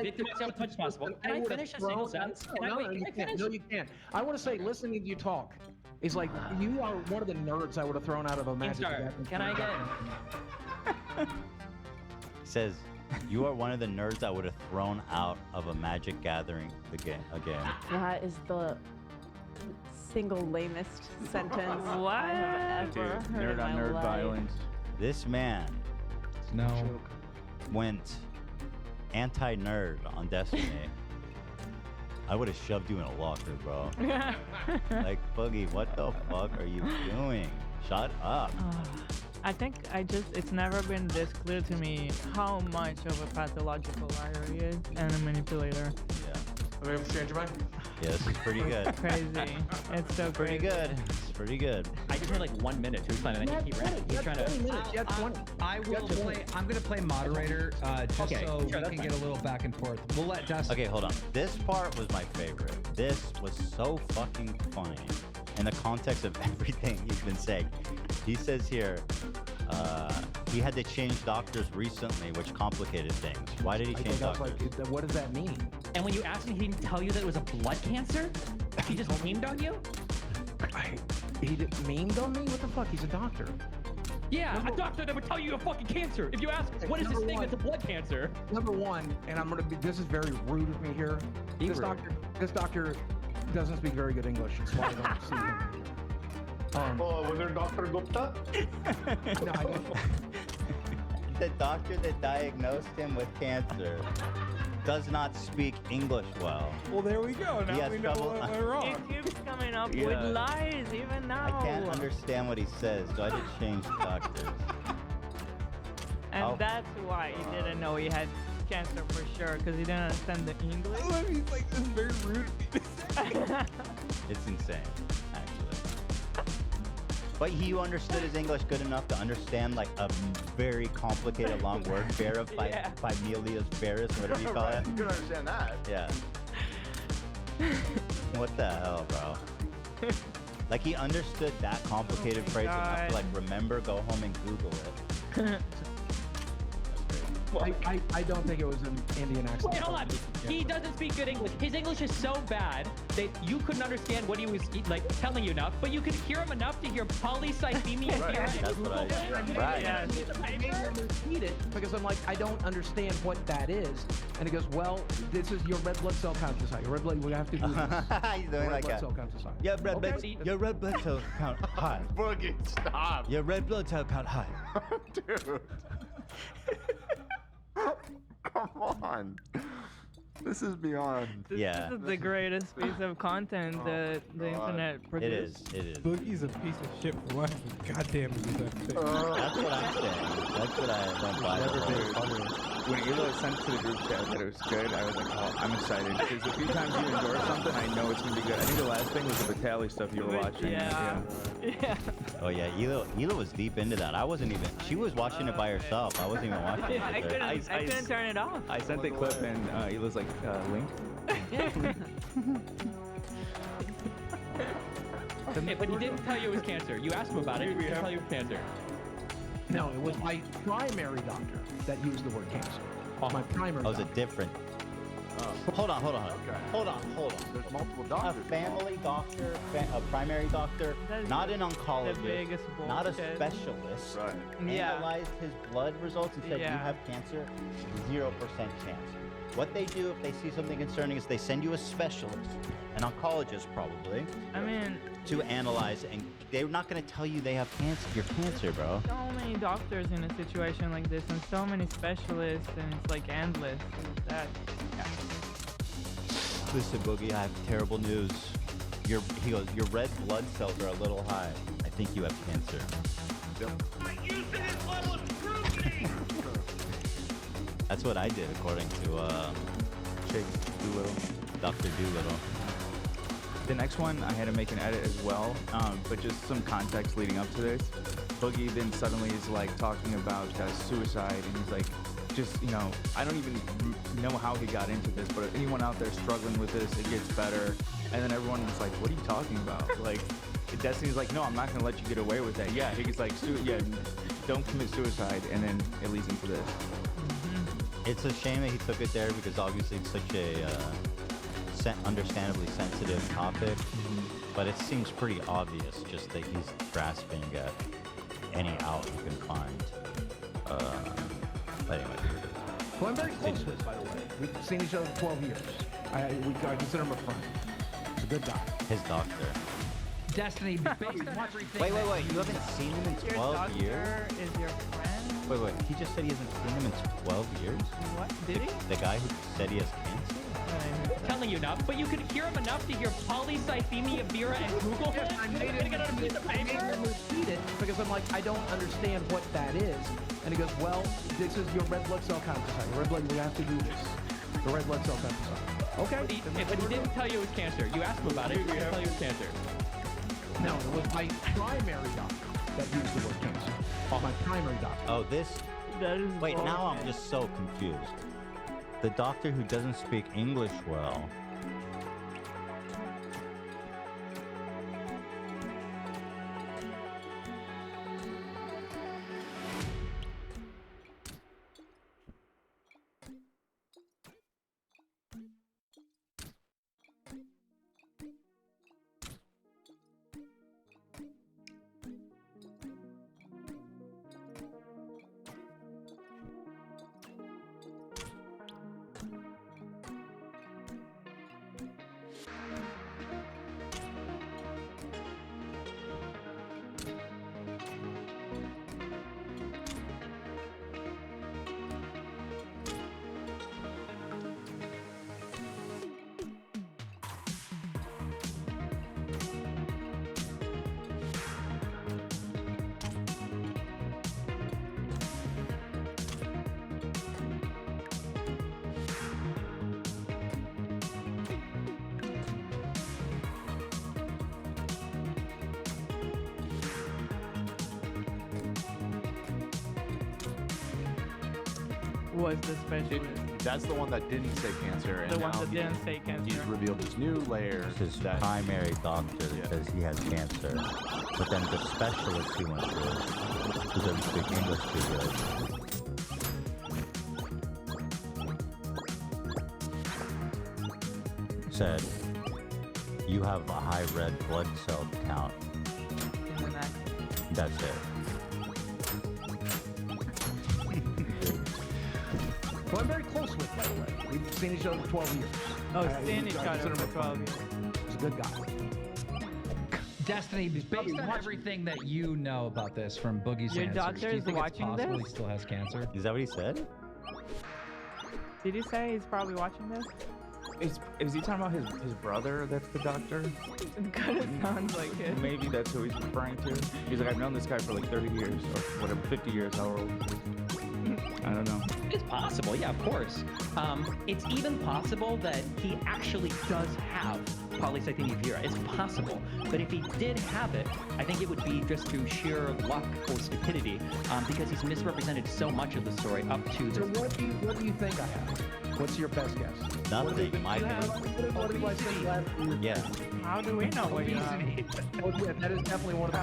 Speaker 4: Victim is as much as possible. Can I finish a single sentence?
Speaker 3: No, you can't. I want to say, listening to you talk is like you are one of the nerds I would have thrown out of a Magic the Gathering.
Speaker 4: Can I get?
Speaker 5: Says, you are one of the nerds I would have thrown out of a Magic Gathering again.
Speaker 13: That is the single lamest sentence
Speaker 6: What?
Speaker 13: I have ever heard
Speaker 8: Nerd
Speaker 13: in
Speaker 8: on
Speaker 13: my
Speaker 8: nerd
Speaker 13: life.
Speaker 8: violence.
Speaker 5: This man
Speaker 9: No.
Speaker 5: went anti-nerd on Destiny. I would have shoved you in a locker, bro. Like, Boogie, what the fuck are you doing? Shut up.
Speaker 6: I think it's never been this clear to me how much of a pathological liar he is and a manipulator.
Speaker 5: Yeah.
Speaker 3: Are we able to change your mind?
Speaker 5: Yeah, this is pretty good.
Speaker 6: Crazy. It's so
Speaker 5: Pretty
Speaker 6: crazy.
Speaker 5: good. It's pretty good.
Speaker 4: I just had like 1 minute to explain, and then he ran. He's trying to.
Speaker 9: I will play. I'm gonna play moderator, just
Speaker 4: Okay,
Speaker 9: so
Speaker 4: sure,
Speaker 9: we
Speaker 4: that's
Speaker 9: can
Speaker 4: fine.
Speaker 9: get a little back and forth. We'll let Dustin.
Speaker 5: Okay, hold on. This part was my favorite. This was so fucking funny in the context of everything he's been saying. He says here, he had to change doctors recently, which complicated things. Why did he change doctors?
Speaker 3: What does that mean?
Speaker 4: And when you asked him, he didn't tell you that it was a blood cancer? He just memed on you?
Speaker 3: He memed on me? What the fuck? He's a doctor.
Speaker 4: Yeah, a doctor that would tell you you have fucking cancer. If you ask, what is this thing that's a blood cancer?
Speaker 3: Number one, and I'm gonna be. This is very rude of me here.
Speaker 4: Be
Speaker 3: This
Speaker 4: rude.
Speaker 3: doctor doesn't speak very good English. That's why I don't see him.
Speaker 10: Oh, was it Dr. Gupta?
Speaker 3: No, I don't.
Speaker 5: The doctor that diagnosed him with cancer does not speak English well.
Speaker 12: Well, there we go.
Speaker 5: He
Speaker 12: Now
Speaker 5: has
Speaker 12: we know
Speaker 5: trouble-
Speaker 12: what went wrong.
Speaker 6: He keeps coming up
Speaker 5: Yeah.
Speaker 6: with lies even now.
Speaker 5: I can't understand what he says, so I had to change doctors.
Speaker 6: And
Speaker 5: Oh.
Speaker 6: that's why he didn't know he had cancer for sure, because he didn't understand the English.
Speaker 12: He's like, this is very rude of me to say.
Speaker 5: It's insane, actually. But he understood his English good enough to understand like a very complicated long word,
Speaker 6: Yeah.
Speaker 5: familias veris, whatever you call it.
Speaker 11: You can understand that.
Speaker 5: Yeah. What the hell, bro? Like he understood that complicated phrase enough to
Speaker 6: God.
Speaker 5: like remember, go home and Google it.
Speaker 3: I don't think it was an Indian accent.
Speaker 4: Wait, hold on. He doesn't speak good English. His English is so bad that you couldn't understand what he was like telling you enough, but you could hear him enough to hear polycythemia.
Speaker 11: Right.
Speaker 5: That's what I. Right.
Speaker 6: Yeah.
Speaker 3: I made him repeat it because I'm like, I don't understand what that is. And he goes, well, this is your red blood cell count is high. Your red blood, we have to do this.
Speaker 5: He's doing
Speaker 3: Your red
Speaker 5: like
Speaker 3: blood
Speaker 5: a.
Speaker 3: cell count is high.
Speaker 5: Your red blood.
Speaker 4: Okay.
Speaker 5: Your red blood cell count high.
Speaker 11: Boogie, stop.
Speaker 5: Your red blood cell count high.
Speaker 11: Dude. Come on. This is beyond.
Speaker 5: Yeah.
Speaker 6: This is the greatest piece of content that the
Speaker 11: God.
Speaker 6: internet
Speaker 5: It
Speaker 6: produced.
Speaker 5: is. It is.
Speaker 12: Boogie's a piece of shit for life. Goddamn, is he that thing.
Speaker 5: That's what I'm saying. That's what I don't buy.
Speaker 11: Never
Speaker 5: the
Speaker 11: been
Speaker 5: whole-
Speaker 11: funnier.
Speaker 8: When Elo sent to the group chat that it was good, I was like, oh, I'm excited. Because the few times you endorse something, I know it's going to be good. I think the last thing was the Batali stuff you were watching.
Speaker 6: Yeah. Yeah.
Speaker 5: Oh yeah, Ela was deep into that. I wasn't even. She was watching it by herself. I wasn't even watching it.
Speaker 6: I
Speaker 5: with her.
Speaker 6: couldn't turn it off.
Speaker 8: I sent the clip and Elo's like, link?
Speaker 4: Okay, but he didn't tell you it was cancer. You asked him about it. He didn't tell you it was cancer.
Speaker 3: No, it was my primary doctor that used the word cancer. My primary
Speaker 5: Oh, was
Speaker 3: doctor.
Speaker 5: it different? Hold on. Hold on.
Speaker 11: There's multiple
Speaker 5: A
Speaker 11: doctors.
Speaker 5: family doctor, a primary doctor,
Speaker 6: That's
Speaker 5: not an
Speaker 6: the
Speaker 5: oncologist,
Speaker 6: biggest
Speaker 5: not a
Speaker 6: bullshit.
Speaker 5: specialist.
Speaker 11: Right.
Speaker 6: Yeah.
Speaker 5: Analyzed his blood results and said you
Speaker 6: Yeah.
Speaker 5: have cancer, 0% chance. What they do if they see something concerning is they send you a specialist, an oncologist probably,
Speaker 6: I mean,
Speaker 5: to analyze, and they're not going to tell you they have cancer. Your cancer, bro.
Speaker 6: so many doctors in a situation like this, and so many specialists, and it's like endless. That.
Speaker 5: Listen, Boogie, I have terrible news. He goes, your red blood cells are a little high. I think you have cancer. That's what I did, according to Dr. Doolittle.
Speaker 8: The next one, I had to make an edit as well, but just some context leading up to this. Boogie then suddenly is like talking about suicide, and he's like, just, you know, I don't even know how he got into this, but if anyone out there struggling with this, it gets better. And then everyone was like, what are you talking about? Like, Destiny's like, no, I'm not gonna let you get away with that. Yeah, he's like, don't commit suicide, and then it leads into this.
Speaker 5: It's a shame that he took it there because obviously it's such a understandably sensitive topic, but it seems pretty obvious just that he's grasping at any out he can find. But anyway, here it is.
Speaker 3: Well, I'm very close to this, by the way. We've seen each other for 12 years. I consider him a friend. He's a good guy.
Speaker 5: His doctor.
Speaker 9: Destiny, based on everything.
Speaker 5: Wait. You haven't seen him in
Speaker 6: Your
Speaker 5: 12
Speaker 6: doctor
Speaker 5: years?
Speaker 6: is your friend?
Speaker 5: Wait. He just said he hasn't seen him in 12 years?
Speaker 6: What? Did he?
Speaker 5: The guy who said he has cancer?
Speaker 4: Telling you enough, but you could hear him enough to hear polycythemia vera and Google it.
Speaker 3: I made
Speaker 4: You're gonna get on a piece of paper.
Speaker 3: him repeat it because I'm like, I don't understand what that is. And he goes, well, this is your red blood cell count. Red blood, we have to do this. The red blood cell count. Okay.
Speaker 4: But he didn't tell you it was cancer. You asked him about it. He didn't tell you it was cancer.
Speaker 3: No, it was my primary doctor that used the word cancer. My primary doctor.
Speaker 5: Oh, this?
Speaker 6: That is
Speaker 5: Wait, now
Speaker 6: bullshit.
Speaker 5: I'm just so confused. The doctor who doesn't speak English well.
Speaker 6: Was the specialist.
Speaker 11: That's the one that didn't say cancer.
Speaker 6: The
Speaker 11: and
Speaker 6: one
Speaker 11: now
Speaker 6: that didn't say cancer.
Speaker 11: He's revealed his new layer.
Speaker 5: His primary doctor says he has cancer. But then the specialist he went to, who doesn't speak English too good, said, you have a high red blood cell count. That's it.
Speaker 3: Who I'm very close with, by the way. We've seen each other for 12 years.
Speaker 6: Oh, seen each other for 12 years.
Speaker 3: He's a good guy.
Speaker 9: Destiny, based on everything that you know about this from Boogie's
Speaker 6: Your
Speaker 9: answers,
Speaker 6: doctor
Speaker 9: do you
Speaker 6: is
Speaker 9: think
Speaker 6: watching
Speaker 9: it's possible
Speaker 6: this?
Speaker 9: he still has cancer?
Speaker 5: Is that what he said?
Speaker 6: Did you say he's probably watching this?
Speaker 8: Is he talking about his brother that's the doctor?
Speaker 6: It kind of sounds like it.
Speaker 8: Maybe that's who he's referring to. He's like, I've known this guy for like 30 years or whatever, 50 years, however old. I don't know.
Speaker 4: It's possible, yeah, of course. It's even possible that he actually does have polycythemia vera. It's possible. But if he did have it, I think it would be just through sheer luck or stupidity, because he's misrepresented so much of the story up to this.
Speaker 3: So what do you think I have? What's your best guess?
Speaker 5: Nothing. My
Speaker 3: What do I say last year?
Speaker 5: yeah.
Speaker 6: How do we know what you have?
Speaker 3: Oh, yeah, that is definitely one of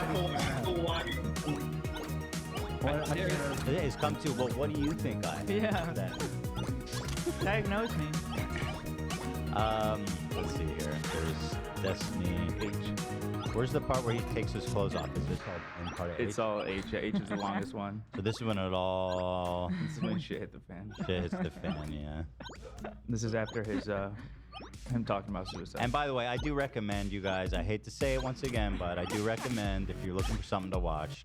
Speaker 3: the
Speaker 5: It's come to, well, what do you think I have?
Speaker 6: Yeah.
Speaker 5: Then?
Speaker 6: Diagnose me.
Speaker 5: Let's see here. There's Destiny H. Where's the part where he takes his clothes off? Is this all in part of H?
Speaker 8: It's all H. Yeah, H is the longest one.
Speaker 5: So this is when it all
Speaker 8: This is when shit hit the fan.
Speaker 5: shit hits the fan, yeah.
Speaker 8: This is after his him talking about suicide.
Speaker 5: And by the way, I do recommend you guys, I hate to say it once again, but I do recommend if you're looking for something to watch,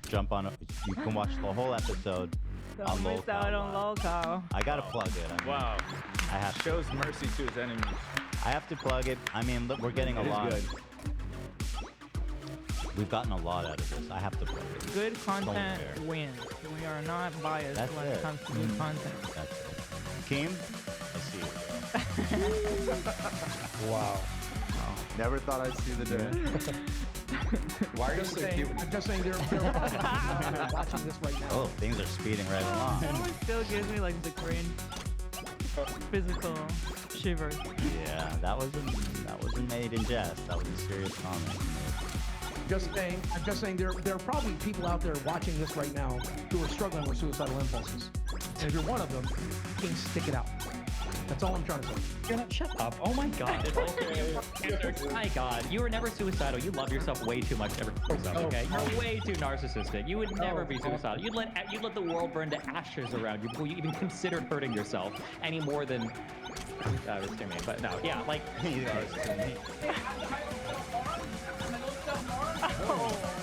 Speaker 5: jump on, you can watch the whole episode on
Speaker 6: Don't miss out on Lolcow.
Speaker 5: I gotta plug it. I mean,
Speaker 8: Wow.
Speaker 5: I have to.
Speaker 8: Shows mercy to his enemies.
Speaker 5: I have to plug it. I mean, look, we're getting a
Speaker 8: It is
Speaker 5: lot.
Speaker 8: good.
Speaker 5: We've gotten a lot out of this. I have to plug it.
Speaker 6: Good content
Speaker 5: fair.
Speaker 6: wins. We are not biased
Speaker 5: That's
Speaker 6: when
Speaker 5: it.
Speaker 6: it comes to good content.
Speaker 5: That's it. Keem, I see you.
Speaker 7: Wow.
Speaker 11: Never thought I'd see the day.
Speaker 3: Why are you so cute? I'm just saying they're watching this right now.
Speaker 5: Oh, things are speeding right along.
Speaker 6: That one still gives me like the cringe physical shivers.
Speaker 5: Yeah, that wasn't made in jest. That was a serious comment.
Speaker 3: I'm just saying there are probably people out there watching this right now who are struggling with suicidal impulses. And if you're one of them, you can stick it out. That's all I'm trying to say.
Speaker 4: You're not, shut up. Oh my god. My god. You were never suicidal. You love yourself way too much to ever kill yourself, okay? You're way too narcissistic. You would never be suicidal. You'd let the world burn to ashes around you before you even considered hurting yourself any more than that was to me. But no, yeah, like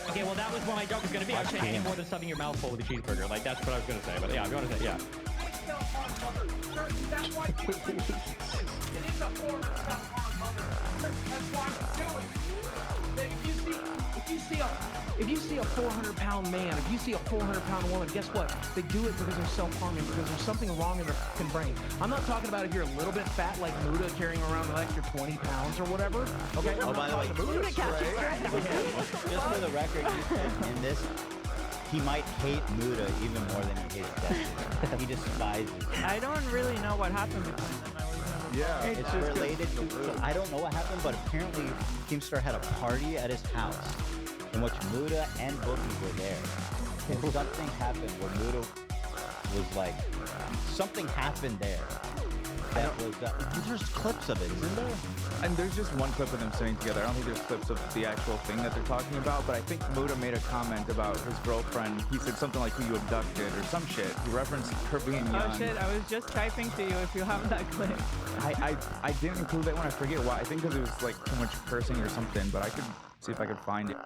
Speaker 4: okay, well that was what my joke was gonna be. I was saying more than stuffing your mouth full with a cheeseburger. Like that's what I was gonna say. But yeah, if you want to say, yeah.
Speaker 3: That's why it is a 400-pound mother. That's why we do it. If you see a 400-pound man, if you see a 400-pound woman, guess what? They do it because they're self-harming, because there's something wrong in their fucking brain. I'm not talking about if you're a little bit fat like Muda carrying around an extra 20 pounds or whatever. Okay.
Speaker 5: Oh, by the way, just for the record, you said in this, he might hate Muda even more than he hates Destiny. He despises him.
Speaker 6: I don't really know what happened between them.
Speaker 11: Yeah,
Speaker 5: It's related to. So I don't know what happened, but apparently Keemstar had a party at his house in which Muda and Boogie were there. And something happened where Muda was like, something happened there. That was, there's clips of it, isn't there?
Speaker 8: And there's just one clip of them sitting together. I don't think there's clips of the actual thing that they're talking about, but I think Muda made a comment about his girlfriend. He said something like who you abducted or some shit. He referenced her being young.
Speaker 6: Oh shit, I was just typing to you if you have that clip.
Speaker 8: I didn't include that one. I forget why. I think because it was like too much cursing or something, but I could see if I could find it.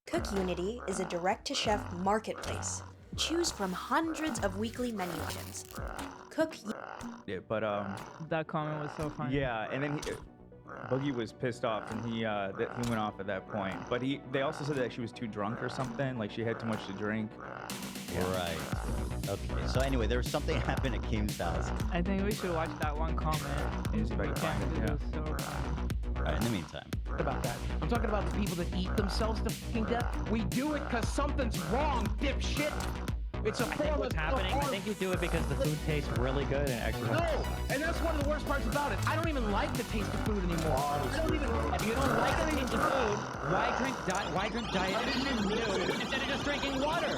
Speaker 14: Cook Unity is a direct-to-chef marketplace. Choose from hundreds of weekly menu items. Cook.
Speaker 8: Yeah, but
Speaker 6: that comment was so funny.
Speaker 8: Yeah, and then Boogie was pissed off, and he went off at that point. But they also said that she was too drunk or something, like she had too much to drink.
Speaker 5: Yeah. Right. Okay. So anyway, there was something happened at Keem's house.
Speaker 6: I think we should watch that one comment.
Speaker 8: See if I can find it. Yeah.
Speaker 6: So
Speaker 5: All right. In the meantime.
Speaker 3: What about that? I'm talking about the people that eat themselves to fucking death. We do it because something's wrong, dipshit. It's a
Speaker 4: I think what's happening, I think you do it because the food tastes really good and extra.
Speaker 3: No, and that's one of the worst parts about it. I don't even like the taste of food anymore. I don't even.
Speaker 4: If you don't like the taste of food, why drink diet milk instead of just drinking water?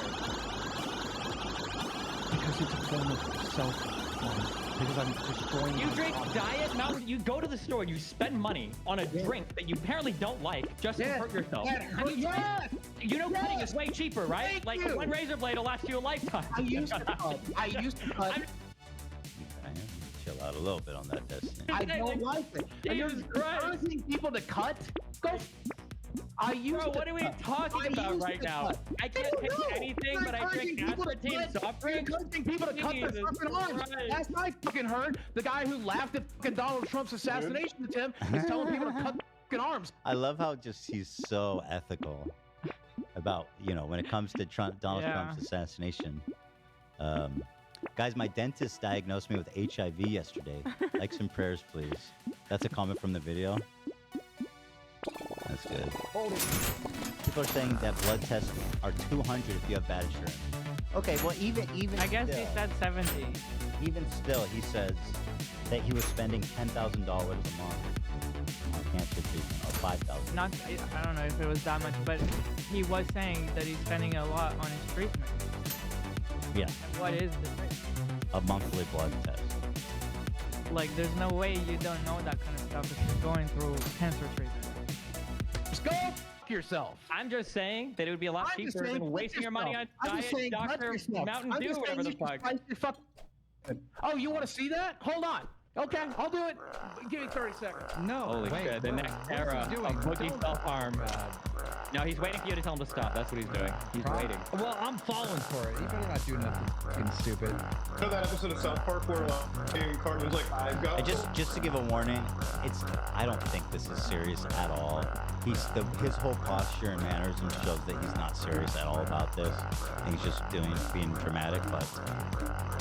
Speaker 3: Because it's a form of self-harm. Because I'm destroying.
Speaker 4: You drink Diet Mountain. You go to the store. You spend money on a drink that you apparently don't like just to hurt yourself. You know, cutting is way cheaper, right? Like one razor blade will last you a lifetime.
Speaker 3: I used to cut.
Speaker 5: Okay, chill out a little bit on that, Destiny.
Speaker 3: I don't like it. And you're encouraging people to cut? Go.
Speaker 4: Bro, what are we talking about right now? I can't take anything, but I drink aspartame soft drinks.
Speaker 3: Encouraging people to cut their fucking arms. Last night, I fucking heard the guy who laughed at fucking Donald Trump's assassination attempt is telling people to cut their fucking arms.
Speaker 5: I love how just he's so ethical about, you know, when it comes to Donald Trump's assassination. Guys, my dentist diagnosed me with HIV yesterday. Like some prayers, please. That's a comment from the video. That's good. People are saying that blood tests are $200 if you have bad insurance. Okay, well, even
Speaker 6: I guess
Speaker 5: still,
Speaker 6: he said 70.
Speaker 5: Even still, he says that he was spending $10,000 a month on cancer treatment, or $5,000.
Speaker 6: Not, I don't know if it was that much, but he was saying that he's spending a lot on his treatment.
Speaker 5: Yeah.
Speaker 6: What is the treatment?
Speaker 5: A monthly blood test.
Speaker 6: Like, there's no way you don't know that kind of stuff if you're going through cancer treatment.
Speaker 3: Just go f yourself.
Speaker 4: I'm just saying that it would be a lot cheaper than wasting your money on Diet Dr. Mountain Dew, whatever the fuck.
Speaker 3: Oh, you want to see that? Hold on. Okay, I'll do it. Give me 30 seconds.
Speaker 9: No.
Speaker 4: Holy shit, the next era of Boogie self-harm. No, he's waiting for you to tell him to stop. That's what he's doing. He's waiting.
Speaker 9: Well, I'm falling for it. You better not do nothing fucking stupid.
Speaker 10: You know that episode of South Park where Cartman's like, I've got...
Speaker 5: Just to give a warning, I don't think this is serious at all. His whole posture and mannerism shows that he's not serious at all about this. And he's just being dramatic, but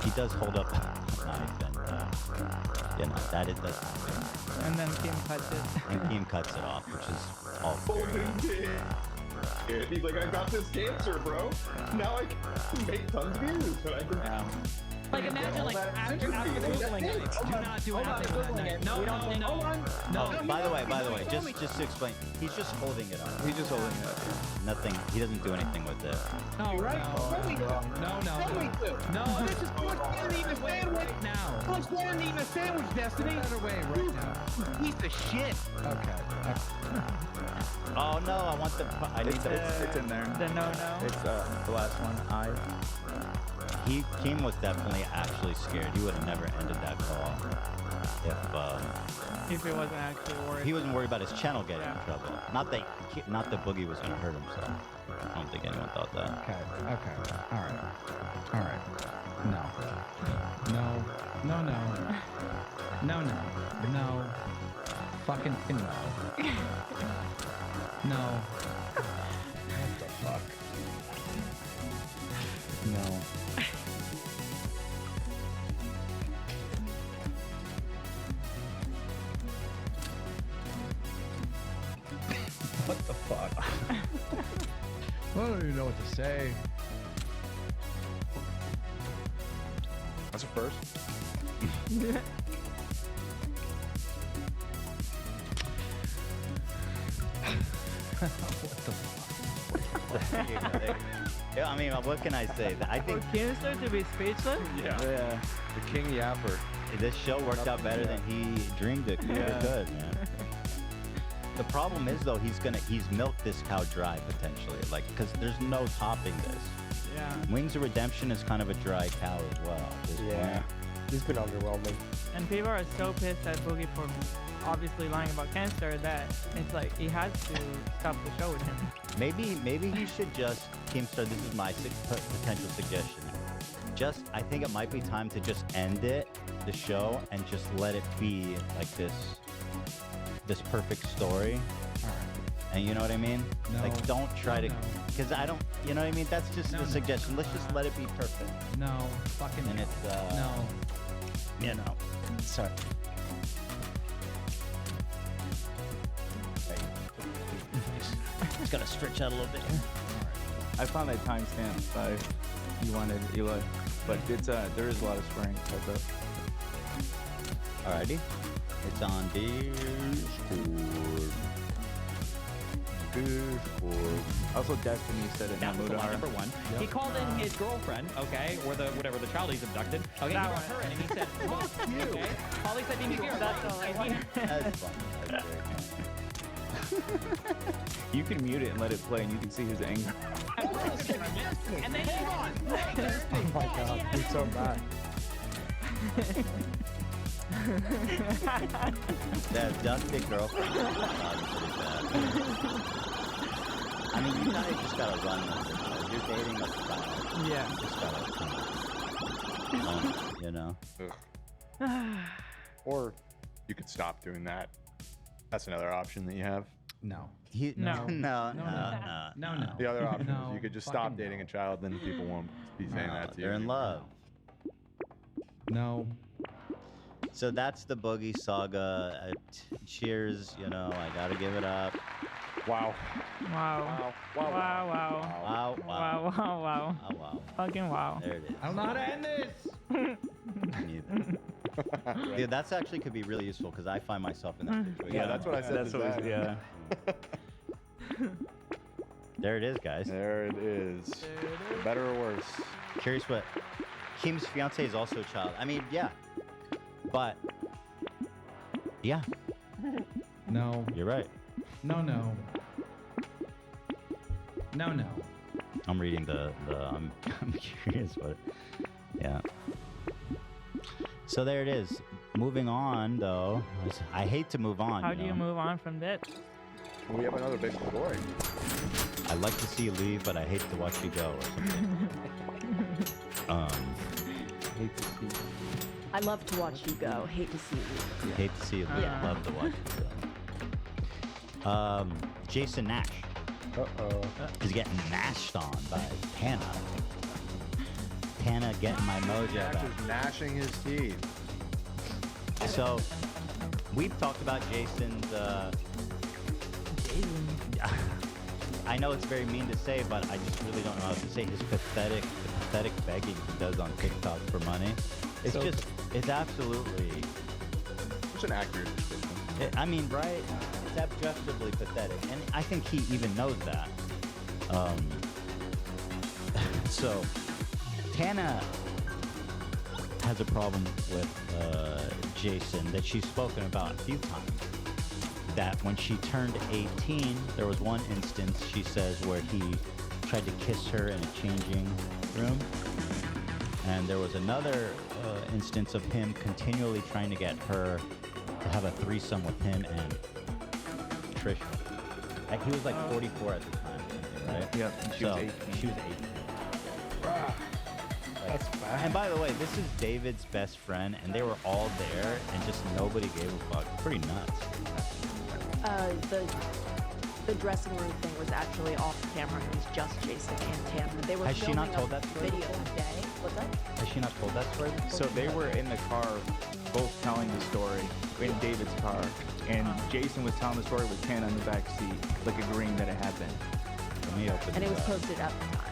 Speaker 5: he does hold up a knife, and you know, that's not good.
Speaker 6: And then Kim cuts it.
Speaker 5: And Kim cuts it off, which is all
Speaker 10: fair. He's like, I got this cancer, bro. Now I can make tons of views, but I can...
Speaker 4: Like, imagine, like, after Googling it, do not do anything with that knife. No.
Speaker 5: Oh, by the way, just to explain, he's just holding it up.
Speaker 8: He's just holding it up.
Speaker 5: Nothing, he doesn't do anything with it.
Speaker 3: No, right?
Speaker 9: No.
Speaker 3: This is what's better than eating a sandwich now. What's better than eating a sandwich, Destiny?
Speaker 9: Better way right now.
Speaker 3: Piece of shit.
Speaker 9: Okay.
Speaker 5: Oh no, I want the. I need the.
Speaker 8: It's in there.
Speaker 6: The no.
Speaker 8: It's the last one.
Speaker 5: Keem was definitely actually scared. He would have never ended that call
Speaker 6: If he wasn't actually worried.
Speaker 5: he wasn't worried about his channel getting in trouble. Not that Boogie was gonna hurt himself. I don't think anyone thought that.
Speaker 9: Okay. All right. No. Fucking no. No. What the fuck? No. What the fuck? I don't even know what to say.
Speaker 11: That's a first.
Speaker 9: What the fuck?
Speaker 5: Yeah, I mean, what can I say? I think
Speaker 6: For Keemstar to be speechless?
Speaker 11: Yeah. The King Yapper.
Speaker 5: this show worked out better than he dreamed it could, man. The problem is though, he's milked this cow dry potentially, like, because there's no topping this.
Speaker 6: Yeah.
Speaker 5: Wings of Redemption is kind of a dry cow as well. At this point.
Speaker 7: He's been underwhelming.
Speaker 6: And people are so pissed at Boogie for obviously lying about cancer that it's like he has to stop the show with him.
Speaker 5: Maybe he should just, Keemstar, this is my potential suggestion. I think it might be time to just end the show, and just let it be like this perfect story. And you know what I mean?
Speaker 9: No.
Speaker 5: Like, don't try to, because I don't, you know what I mean? That's just a suggestion. Let's just let it be perfect.
Speaker 9: No. Fucking
Speaker 5: And
Speaker 9: no.
Speaker 5: it's,
Speaker 9: No.
Speaker 5: you know, sorry. Just gotta stretch out a little bit.
Speaker 8: I found that timestamp if you wanted, Eli, but it's there is a lot of swearing.
Speaker 5: Alrighty, it's on Discord.
Speaker 8: Also, Destiny said it.
Speaker 4: Now, so line number one. He called in his girlfriend, okay, or the child he's abducted. Okay, he brought her in and he said, "Fuck you." Okay, Holly said, "Be here." That's all I want.
Speaker 5: That's funny. That's very funny.
Speaker 8: You can mute it and let it play, and you can see his anger.
Speaker 4: And then
Speaker 7: Oh my god, he's so bad.
Speaker 5: That abducted girlfriend. Pretty bad. I mean, you guys just gotta run with it. You're dating a child.
Speaker 6: Yeah.
Speaker 5: You just gotta own it, you know?
Speaker 11: Or you could stop doing that. That's another option that you have.
Speaker 9: No.
Speaker 5: No. No.
Speaker 11: The other option
Speaker 9: No,
Speaker 11: is you could just
Speaker 9: fucking
Speaker 11: stop dating a child, then people won't be saying that to you.
Speaker 5: They're in love.
Speaker 9: No.
Speaker 5: So that's the Boogie saga. Cheers, you know, I gotta give it up.
Speaker 7: Wow.
Speaker 6: Wow.
Speaker 7: Wow.
Speaker 6: Wow.
Speaker 5: Wow, wow.
Speaker 6: Wow. Wow.
Speaker 5: Oh, wow.
Speaker 6: Fucking wow.
Speaker 5: There it is.
Speaker 9: I don't know how to end this.
Speaker 5: Dude, that's actually could be really useful because I find myself in that situation.
Speaker 11: Yeah, that's what I said.
Speaker 7: That's
Speaker 11: to
Speaker 7: what
Speaker 11: Zach.
Speaker 7: yeah.
Speaker 5: There it is, guys.
Speaker 11: There it is. Better or worse?
Speaker 5: Curious what Kim's fiance is also a child. I mean, yeah. But yeah.
Speaker 9: No.
Speaker 5: You're right.
Speaker 9: No.
Speaker 5: I'm reading the I'm curious what. Yeah. So there it is. Moving on, though. I hate to move on.
Speaker 6: How do you move on from this?
Speaker 11: We have another big story.
Speaker 5: I'd like to see you leave, but I hate to watch you go, or something.
Speaker 7: Hate to see.
Speaker 13: I love to watch you go. Hate to see you.
Speaker 5: Hate to see you leave.
Speaker 6: Yeah.
Speaker 5: Love to watch you go. Jason Nash is getting mashed on by Tana. Tana getting my mojo
Speaker 11: Jack
Speaker 5: back.
Speaker 11: is gnashing his teeth.
Speaker 5: So, we've talked about Jason's, I know it's very mean to say, but I just really don't know how to say the pathetic begging he does on TikTok for money. It's
Speaker 7: So-
Speaker 5: just, it's absolutely,
Speaker 11: It's an accurate description.
Speaker 5: I mean, right? It's objectively pathetic, and I think he even knows that. So, Tana has a problem with Jason that she's spoken about a few times. That when she turned 18, there was one instance, she says, where he tried to kiss her in a changing room. And there was another instance of him continually trying to get her to have a threesome with him and Trisha. Like, he was like 44 at the time, right?
Speaker 8: Yeah, and she was 18.
Speaker 5: She was 18.
Speaker 7: That's bad.
Speaker 5: And by the way, this is David's best friend, and they were all there, and just nobody gave a fuck. Pretty nuts.
Speaker 13: The dressing room thing was actually off camera. It was just Jason and Tammy. They were
Speaker 5: Has she
Speaker 13: filming
Speaker 5: not told
Speaker 13: a
Speaker 5: that story
Speaker 13: video
Speaker 5: before?
Speaker 13: today. What's that?
Speaker 5: Has she not told that story before?
Speaker 8: So they were in the car, both telling the story in David's car, and Jason was telling the story with Ken on the back seat, like agreeing that it happened.
Speaker 5: Let me open
Speaker 13: And it
Speaker 5: this
Speaker 13: was
Speaker 5: up.
Speaker 13: posted at the time.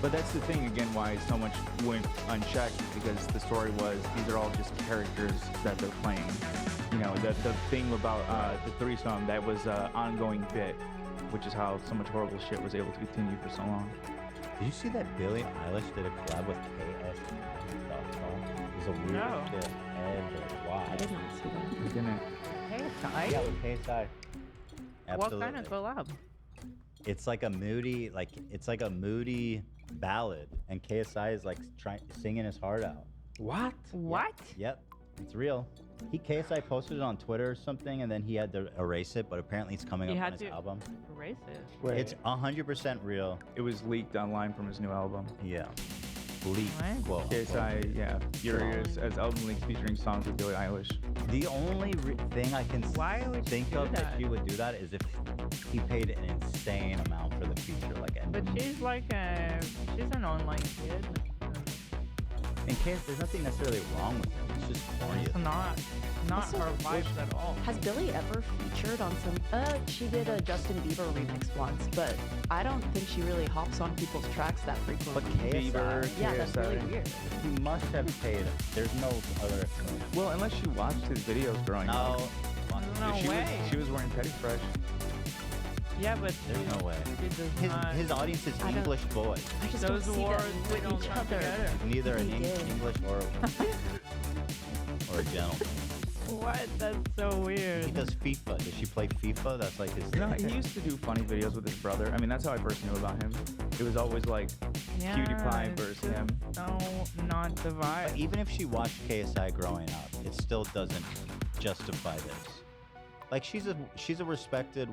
Speaker 8: But that's the thing again, why so much went unchecked, because the story was these are all just characters that they're playing. You know, the thing about the threesome, that was an ongoing bit, which is how so much horrible shit was able to continue for so long.
Speaker 5: Did you see that Billie Eilish did a collab with KS.com? It was the weirdest
Speaker 6: No.
Speaker 5: shit ever. Wow.
Speaker 13: I did not see that.
Speaker 8: You didn't.
Speaker 6: KSI?
Speaker 5: Yeah, with KSI. Absolutely.
Speaker 6: What kind of collab?
Speaker 5: It's like a moody, ballad, and KSI is like singing his heart out.
Speaker 7: What?
Speaker 6: What?
Speaker 5: Yep, it's real. KSI posted it on Twitter or something, and then he had to erase it, but apparently it's coming
Speaker 6: He
Speaker 5: up on
Speaker 6: had
Speaker 5: his
Speaker 6: to
Speaker 5: album.
Speaker 6: erase it.
Speaker 7: Wait.
Speaker 5: It's 100% real.
Speaker 8: It was leaked online from his new album.
Speaker 5: Yeah. Leaked.
Speaker 6: What?
Speaker 5: Quote,
Speaker 8: KSI, yeah, Furious as album leaks featuring songs with Billie Eilish.
Speaker 5: The only thing I can
Speaker 6: Why would
Speaker 5: think
Speaker 6: you
Speaker 5: of
Speaker 6: do
Speaker 5: that
Speaker 6: that?
Speaker 5: she would do that is if he paid an insane amount for the feature, like.
Speaker 6: But she's like she's an online kid.
Speaker 5: In case there's nothing necessarily wrong with it, it's just corny.
Speaker 6: It's not
Speaker 13: Also,
Speaker 6: her vibes at all.
Speaker 13: Has Billie ever featured on some? She did a Justin Bieber remix once, but I don't think she really hops on people's tracks that frequently.
Speaker 5: But KSI,
Speaker 13: Yeah, that's really weird.
Speaker 5: he must have paid him. There's no other explanation.
Speaker 8: Well, unless you watched his videos growing up.
Speaker 6: No
Speaker 8: she
Speaker 6: way.
Speaker 8: Was, she was wearing Teddy Fresh.
Speaker 6: Yeah, but
Speaker 5: There's no way.
Speaker 6: she does not.
Speaker 5: His audience is
Speaker 13: I don't-
Speaker 5: English boys.
Speaker 13: I just
Speaker 6: Those
Speaker 13: don't see
Speaker 6: words,
Speaker 13: them
Speaker 6: they
Speaker 13: with
Speaker 6: don't
Speaker 13: each
Speaker 6: come
Speaker 13: other.
Speaker 6: together.
Speaker 5: Neither an
Speaker 13: He did.
Speaker 5: English or a gentleman.
Speaker 6: What? That's so weird.
Speaker 5: He does FIFA. Does she play FIFA? That's like his.
Speaker 8: No, he used to do funny videos with his brother. I mean, that's how I first knew about him. It was always like Cutie Pie versus him.
Speaker 6: No, not the vibe.
Speaker 5: But even if she watched KSI growing up, it still doesn't justify this. Like she's a respected,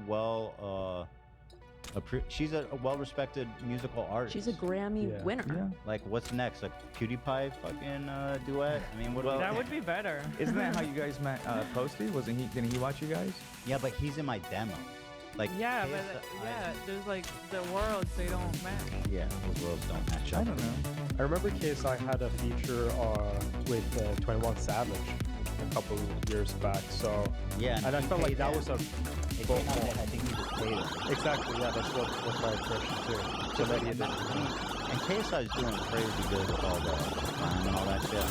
Speaker 5: she's a well-respected musical artist.
Speaker 13: She's a Grammy winner.
Speaker 8: Yeah.
Speaker 5: Like, what's next? A PewDiePie fucking duet? I mean, what?
Speaker 6: That would be better.
Speaker 8: Isn't that how you guys met Posty? Wasn't he? Didn't he watch you guys?
Speaker 5: Yeah, but he's in my demo. Like,
Speaker 6: Yeah, but
Speaker 5: KSI
Speaker 6: there's like the worlds, they don't match.
Speaker 5: Yeah, the worlds don't match up.
Speaker 8: I don't know.
Speaker 7: I remember KSI had a feature with 21 Savage a couple of years back. So
Speaker 5: Yeah,
Speaker 7: and I
Speaker 5: he
Speaker 7: felt like
Speaker 5: paid
Speaker 7: that
Speaker 5: him.
Speaker 7: was a
Speaker 5: It came out that I think he just paid him.
Speaker 7: exactly yeah. That's what my impression too. So maybe it didn't.
Speaker 5: And KSI is doing crazy good with all the crime and all that shit.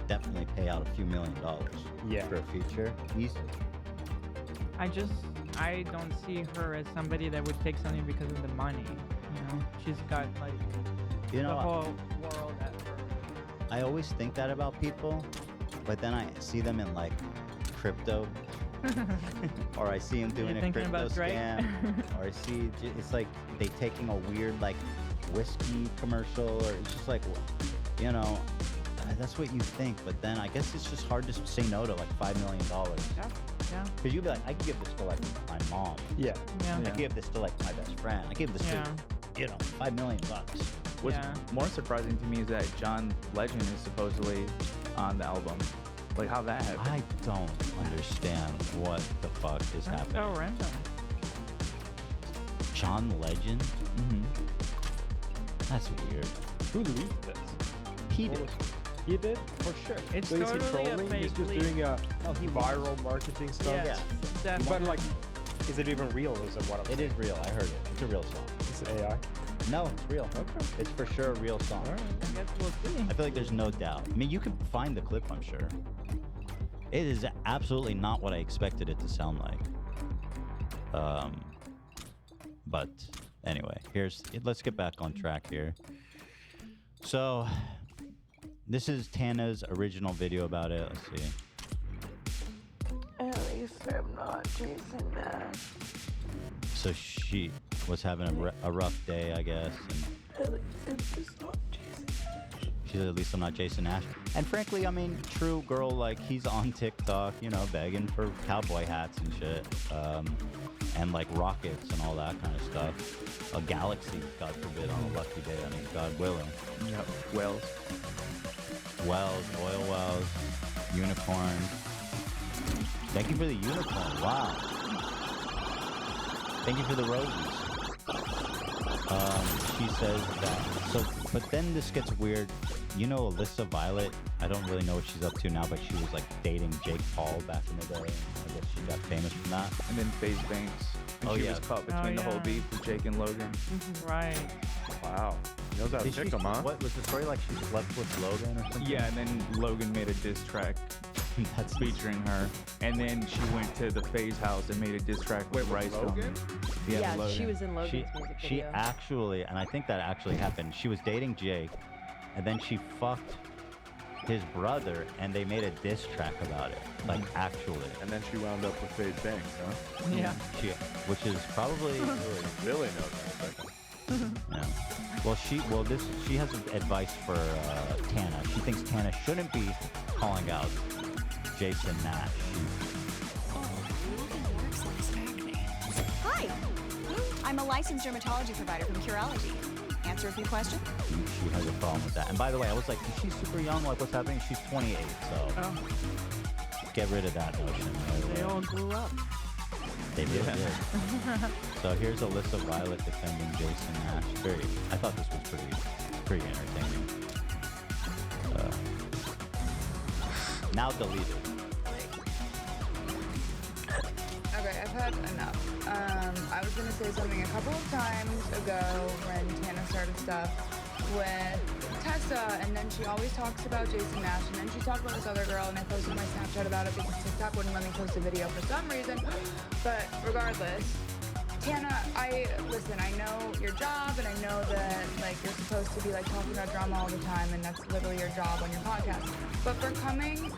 Speaker 5: definitely pay out a few $1 million for a feature. Easily.
Speaker 6: I don't see her as somebody that would take something because of the money. You know, she's got like
Speaker 5: You know,
Speaker 6: the whole world at her.
Speaker 5: I always think that about people, but then I see them in like crypto, or I see them doing a
Speaker 6: thinking
Speaker 5: crypto
Speaker 6: about Drake?
Speaker 5: scam, or I see it's like they taking a weird like whiskey commercial, or it's just like, you know, that's what you think. But then I guess it's just hard to say no to like $5 million.
Speaker 6: Yeah.
Speaker 5: Because you'd be like, I could give this to like my mom.
Speaker 7: Yeah.
Speaker 5: I could give this to like my best friend. I give this to, you know, $5 million.
Speaker 8: What's more surprising to me is that John Legend is supposedly on the album. Like, how that happened?
Speaker 5: I don't understand what the fuck is happening.
Speaker 6: So random.
Speaker 5: John Legend?
Speaker 8: Mm-hmm.
Speaker 5: That's weird.
Speaker 7: Who leaked this?
Speaker 5: He did.
Speaker 7: He did? For sure.
Speaker 6: It's
Speaker 7: So is he
Speaker 6: totally a
Speaker 7: trolling?
Speaker 6: fake
Speaker 7: He's just
Speaker 6: leak.
Speaker 7: doing viral marketing stuff?
Speaker 6: Yeah,
Speaker 7: But
Speaker 6: definitely.
Speaker 7: like, is it even real? Is it what I'm
Speaker 5: It
Speaker 7: saying?
Speaker 5: is real. I heard it. It's a real song.
Speaker 7: Is it AI?
Speaker 5: No, it's real.
Speaker 7: Okay.
Speaker 5: It's for sure a real song.
Speaker 6: I guess we'll see.
Speaker 5: I feel like there's no doubt. I mean, you can find the clip, I'm sure. It is absolutely not what I expected it to sound like. But anyway, let's get back on track here. So, this is Tana's original video about it. Let's see.
Speaker 13: At least I'm not Jason Nash.
Speaker 5: So she was having a rough day, I guess. And
Speaker 13: It's just not Jason Nash.
Speaker 5: she said, at least I'm not Jason Nash. And frankly, I mean, true girl, like, he's on TikTok, you know, begging for cowboy hats and shit. And like rockets and all that kind of stuff. A galaxy, God forbid, on a lucky day. I mean, God willing.
Speaker 8: Yep. Wells.
Speaker 5: Wells, oil wells, unicorns. Thank you for the unicorn. Wow. Thank you for the roses. She says that. So, but then this gets weird. You know, Alyssa Violet. I don't really know what she's up to now, but she was like dating Jake Paul back in the day. I guess she got famous from that.
Speaker 8: And then FaZe Banks. And she was caught between the whole beef with Jake and Logan.
Speaker 6: Right.
Speaker 11: Wow. He knows how to
Speaker 5: Did
Speaker 11: pick
Speaker 5: she-
Speaker 11: him, huh?
Speaker 5: What was the story like? She slept with Logan or something?
Speaker 8: Yeah, and then Logan made a diss track featuring her. And then she went to the FaZe house and made a diss track with Rice
Speaker 11: Logan?
Speaker 13: Yeah,
Speaker 8: Logan.
Speaker 13: she was in Logan's music
Speaker 5: She
Speaker 13: video.
Speaker 5: actually, and I think that actually happened. She was dating Jake, and then she fucked his brother, and they made a diss track about it, like actually.
Speaker 11: And then she wound up with FaZe Banks, huh?
Speaker 6: Yeah.
Speaker 5: Which is probably
Speaker 11: Really knows that.
Speaker 5: yeah. Well, she has advice for Tana. She thinks Tana shouldn't be calling out Jason Nash.
Speaker 15: Hi, I'm a licensed dermatology provider from Curology. Answer a few questions?
Speaker 5: She has a problem with that. And by the way, I was like, is she super young? Like, what's happening? She's 28, so get rid of that notion. Right
Speaker 6: They
Speaker 5: away.
Speaker 6: all grew up.
Speaker 5: They really did. So here's Alyssa Violet defending Jason Nash. I thought this was pretty entertaining. Now deleted.
Speaker 16: Okay, I've had enough. I was gonna say something a couple of times ago when Tana started stuff with Tessa, and then she always talks about Jason Nash, and then she talked about this other girl, and I posted my Snapchat about it because TikTok wouldn't let me post a video for some reason. But regardless, Tana, I know your job, and I know that like you're supposed to be like talking about drama all the time, and that's literally your job on your podcast. But for coming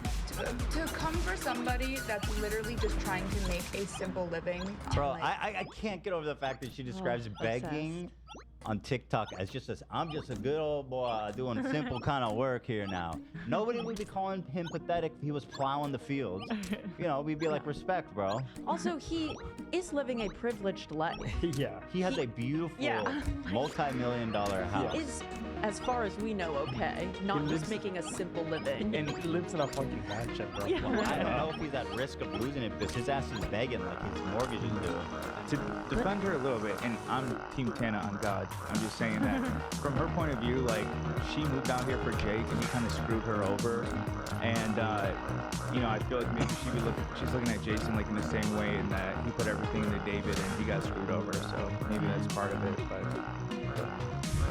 Speaker 16: to come for somebody that's literally just trying to make a simple living,
Speaker 5: Bro, I can't get over the fact that she describes begging on TikTok as I'm just a good old boy doing simple kind of work here now. Nobody would be calling him pathetic if he was plowing the fields. You know, we'd be like, respect, bro.
Speaker 13: Also, he is living a privileged life.
Speaker 7: Yeah.
Speaker 5: He has a beautiful, multi-million-dollar house.
Speaker 13: Is, as far as we know, okay. Not just making a simple living.
Speaker 7: And he lives in a fucking mansion, bro.
Speaker 13: Yeah.
Speaker 5: Well, I don't know if he's at risk of losing it because his ass is begging like his mortgage is due.
Speaker 8: To defend her a little bit, and I'm Team Tana on God. I'm just saying that from her point of view, like, she moved out here for Jake and he kind of screwed her over. And, you know, I feel like maybe she's looking at Jason like in the same way in that he put everything into David and he got screwed over. So maybe that's part of it, but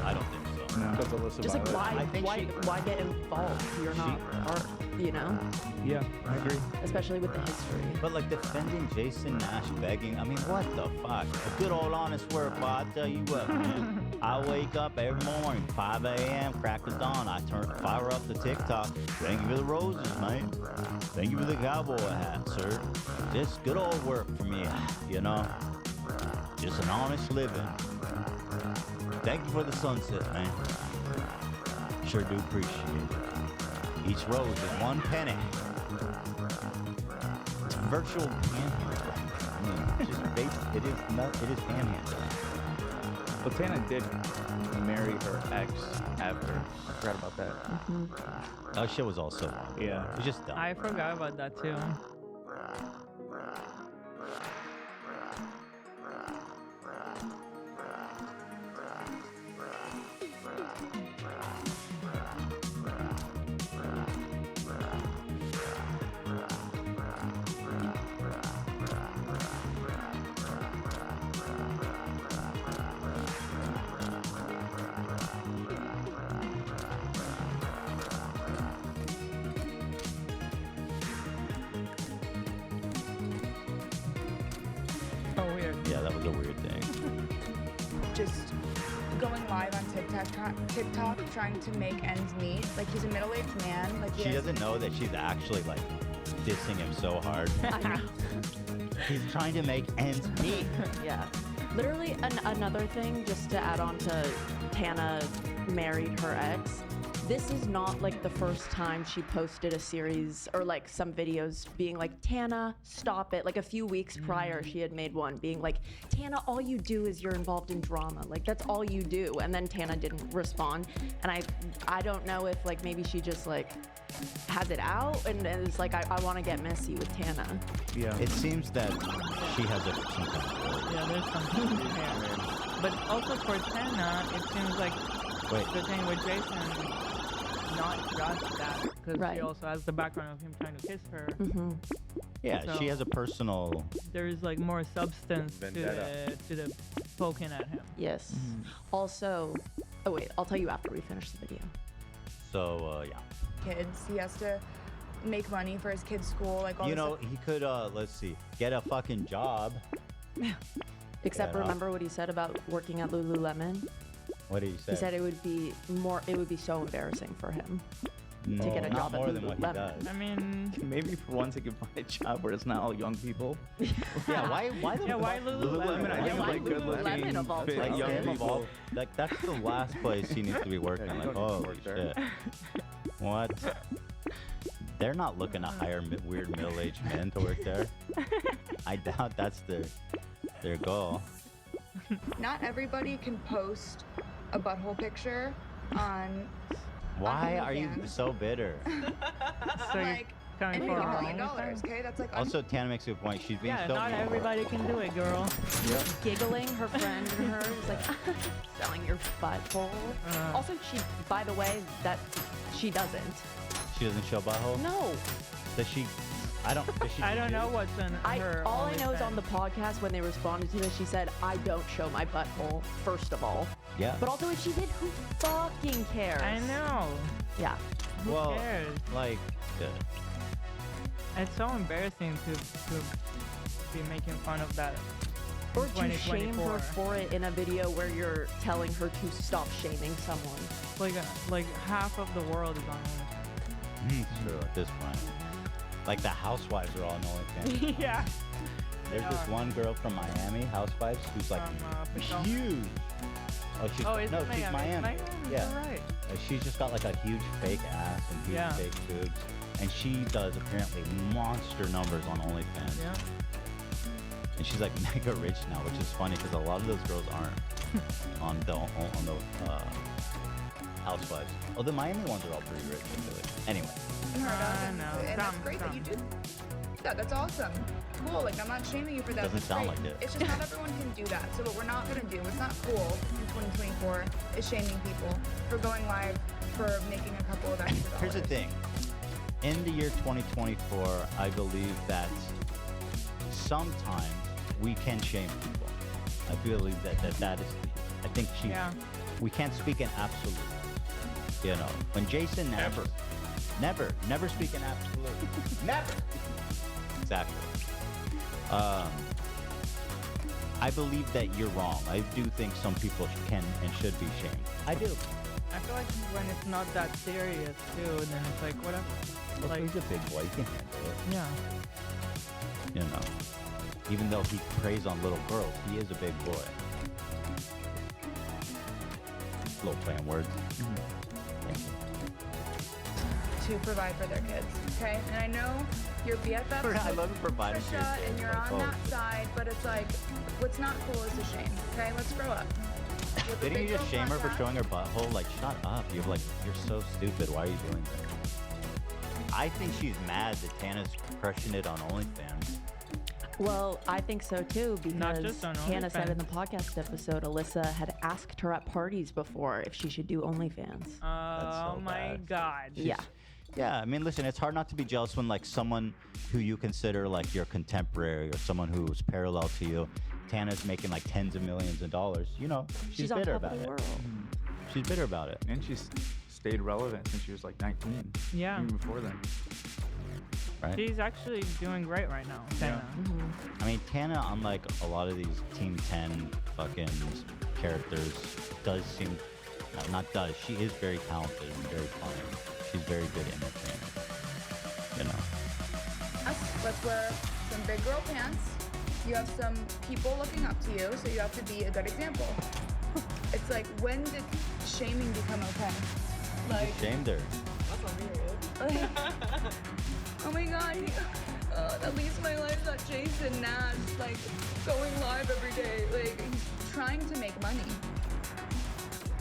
Speaker 5: I don't think so.
Speaker 8: No.
Speaker 11: Because Alyssa
Speaker 13: Just like
Speaker 11: Violet.
Speaker 13: why get involved? You're not art, you know?
Speaker 3: Yeah, I agree.
Speaker 13: Especially with the history.
Speaker 5: But like defending Jason Nash begging, I mean, what the fuck? A good old honest word, but I tell you what, man. I wake up every morning, 5 a.m., crack of dawn. I fire up the TikTok. Thank you for the roses, mate. Thank you for the cowboy hat, sir. Just good old work for me, you know? Just an honest living. Thank you for the sunset, man. Sure do appreciate it. Each rose is 1 penny. It's virtual panhandling. I mean, just it is panhandling.
Speaker 8: But Tana did marry her ex after. I forgot about that.
Speaker 5: That shit was also wrong.
Speaker 8: Yeah.
Speaker 5: It was just dumb.
Speaker 6: I forgot about that too. Oh, weird.
Speaker 5: Yeah, that was a weird thing.
Speaker 16: Just going live on TikTok trying to make ends meet. Like, he's a middle-aged man. Like,
Speaker 5: She doesn't know that she's actually like dissing him so hard.
Speaker 13: I know.
Speaker 5: He's trying to make ends meet.
Speaker 13: Yeah. Literally, another thing, just to add on to Tana married her ex. This is not like the first time she posted a series or like some videos being like, Tana, stop it. Like a few weeks prior, she had made one being like, Tana, all you do is you're involved in drama. Like that's all you do. And then Tana didn't respond. And I don't know if like maybe she just like has it out and is like, I want to get messy with Tana.
Speaker 5: Yeah. It seems that she has some kind of
Speaker 6: Yeah, there's something here. But also for Tana, it seems like the thing with Jason not got that because she also has the background of him trying to kiss her.
Speaker 5: Yeah,
Speaker 6: So
Speaker 5: she has a personal.
Speaker 6: There's like more substance to the poking at him.
Speaker 13: Yes. Also, oh wait, I'll tell you after we finish the video.
Speaker 5: So yeah.
Speaker 16: kids. He has to make money for his kids' school. Like all
Speaker 5: You
Speaker 16: this
Speaker 5: know, he could let's see, get a fucking job.
Speaker 13: Except
Speaker 5: Yeah.
Speaker 13: remember what he said about working at Lululemon?
Speaker 5: What did he say?
Speaker 13: He said it would be so embarrassing for him to get a
Speaker 5: not
Speaker 13: job
Speaker 5: more
Speaker 13: at
Speaker 5: than what he
Speaker 13: Lululemon.
Speaker 5: does.
Speaker 6: I mean,
Speaker 8: maybe for once he could find a job where it's not all young people.
Speaker 5: Yeah, why the
Speaker 6: Yeah, why
Speaker 5: fuck
Speaker 6: Lululemon?
Speaker 8: I think like good looking,
Speaker 13: of all
Speaker 8: fit
Speaker 5: Like
Speaker 8: young
Speaker 5: him of
Speaker 8: people.
Speaker 5: all, like that's the last place he needs to be working. Like, holy shit. What? They're not looking to hire weird middle-aged men to work there. I doubt that's their goal.
Speaker 16: Not everybody can post a butthole picture on.
Speaker 5: Why
Speaker 16: on
Speaker 5: are you
Speaker 16: OnlyFans.
Speaker 5: so bitter?
Speaker 6: So
Speaker 16: Like,
Speaker 6: you're
Speaker 16: and
Speaker 6: coming
Speaker 16: you
Speaker 6: for
Speaker 16: get
Speaker 6: her
Speaker 16: $1 million,
Speaker 6: OnlyFans?
Speaker 16: okay? That's like
Speaker 5: Also, Tana makes a good point. She's being
Speaker 6: Yeah,
Speaker 5: so
Speaker 6: not
Speaker 5: mean.
Speaker 6: everybody can do it, girl.
Speaker 5: Yep.
Speaker 13: Giggling, her friend and her is like, selling your butthole. Also, by the way, that she doesn't.
Speaker 5: She doesn't show butthole?
Speaker 13: No.
Speaker 5: Does she? Does she
Speaker 6: I don't know what's in her.
Speaker 13: All I know is
Speaker 6: OnlyFans.
Speaker 13: on the podcast when they responded to this, she said, I don't show my butthole, first of all.
Speaker 5: Yeah.
Speaker 13: But also if she did, who fucking cares?
Speaker 6: I know.
Speaker 13: Yeah.
Speaker 6: Who
Speaker 5: Well,
Speaker 6: cares?
Speaker 5: like,
Speaker 6: It's so embarrassing to be making fun of that.
Speaker 13: Or to shame
Speaker 6: 2024.
Speaker 13: her for it in a video where you're telling her to stop shaming someone.
Speaker 6: Like half of the world is on OnlyFans.
Speaker 5: True at this point. Like the housewives are all on OnlyFans.
Speaker 6: Yeah.
Speaker 5: There's this one girl from Miami, Housewives, who's like
Speaker 6: Potomac.
Speaker 5: huge. She's
Speaker 6: Miami.
Speaker 5: Miami. Yeah.
Speaker 6: You're right.
Speaker 5: She's just got like a huge fake ass and huge
Speaker 6: Yeah.
Speaker 5: fake boobs, and she does apparently monster numbers on OnlyFans.
Speaker 6: Yeah.
Speaker 5: And she's like mega rich now, which is funny because a lot of those girls aren't on the Housewives. Oh, the Miami ones are all pretty rich. I feel like. Anyway.
Speaker 16: And that's great that you do that. That's awesome. Cool. Like, I'm not shaming you for that.
Speaker 5: Doesn't
Speaker 16: That's
Speaker 5: sound
Speaker 16: great.
Speaker 5: like it.
Speaker 16: It's just not everyone can do that. So what we're not gonna do, it's not cool in 2024, is shaming people for going live for making a couple of extra dollars.
Speaker 5: Here's the thing. In the year 2024, I believe that sometimes we can shame people. I believe that is. I think she.
Speaker 6: Yeah.
Speaker 5: we can't speak in absolute. You know, when Jason Nash, never speak in absolute. Never. Exactly. I believe that you're wrong. I do think some people can and should be shamed. I do.
Speaker 6: I feel like when it's not that serious too, then it's like whatever.
Speaker 5: Well,
Speaker 6: Like
Speaker 5: he's a big boy. He can handle it.
Speaker 6: yeah.
Speaker 5: You know, even though he preys on little girls, he is a big boy. Little play on words. Thank you.
Speaker 16: To provide for their kids, okay? And I know your BFF.
Speaker 5: I love providing for your
Speaker 16: Trisha,
Speaker 5: kids.
Speaker 16: and you're
Speaker 5: Like,
Speaker 16: on
Speaker 5: oh,
Speaker 16: that side, but it's like, what's not cool is a shame. Okay, let's grow up. With the
Speaker 5: Didn't you
Speaker 16: big
Speaker 5: just
Speaker 16: girl
Speaker 5: shame her for
Speaker 16: podcast-
Speaker 5: showing her butthole? Like, shut up. You're like, you're so stupid. Why are you doing that? I think she's mad that Tana's crushing it on OnlyFans.
Speaker 13: Well, I think so too, because
Speaker 6: just on
Speaker 13: Tana said
Speaker 6: OnlyFans.
Speaker 13: in the podcast episode, Alyssa had asked her at parties before if she should do OnlyFans.
Speaker 6: Oh
Speaker 5: so
Speaker 6: my
Speaker 5: bad.
Speaker 6: God.
Speaker 13: Yeah.
Speaker 5: Yeah, I mean, listen, it's hard not to be jealous when, like, someone who you consider, like, your contemporary or someone who's parallel to you, Tana's making, like, tens of millions of dollars. You know, she's
Speaker 13: on
Speaker 5: bitter
Speaker 13: top
Speaker 5: about
Speaker 13: of the
Speaker 5: it.
Speaker 13: world.
Speaker 5: She's bitter about it.
Speaker 8: And she's stayed relevant since she was like 19.
Speaker 6: Yeah.
Speaker 8: Even before then.
Speaker 5: Right?
Speaker 6: She's actually doing great right now. Tana.
Speaker 5: I mean, Tana, unlike a lot of these Team 10 fucking characters, does seem, no, not does, she is very talented and very funny. She's very good entertainer. You know.
Speaker 16: Let's wear some big girl pants. You have some people looking up to you, so you have to be a good example. It's like, when did shaming become okay? Like,
Speaker 5: Shamed her.
Speaker 16: like oh my god, at least my life's not Jason Nash, like, going live every day. Like, he's trying to make money.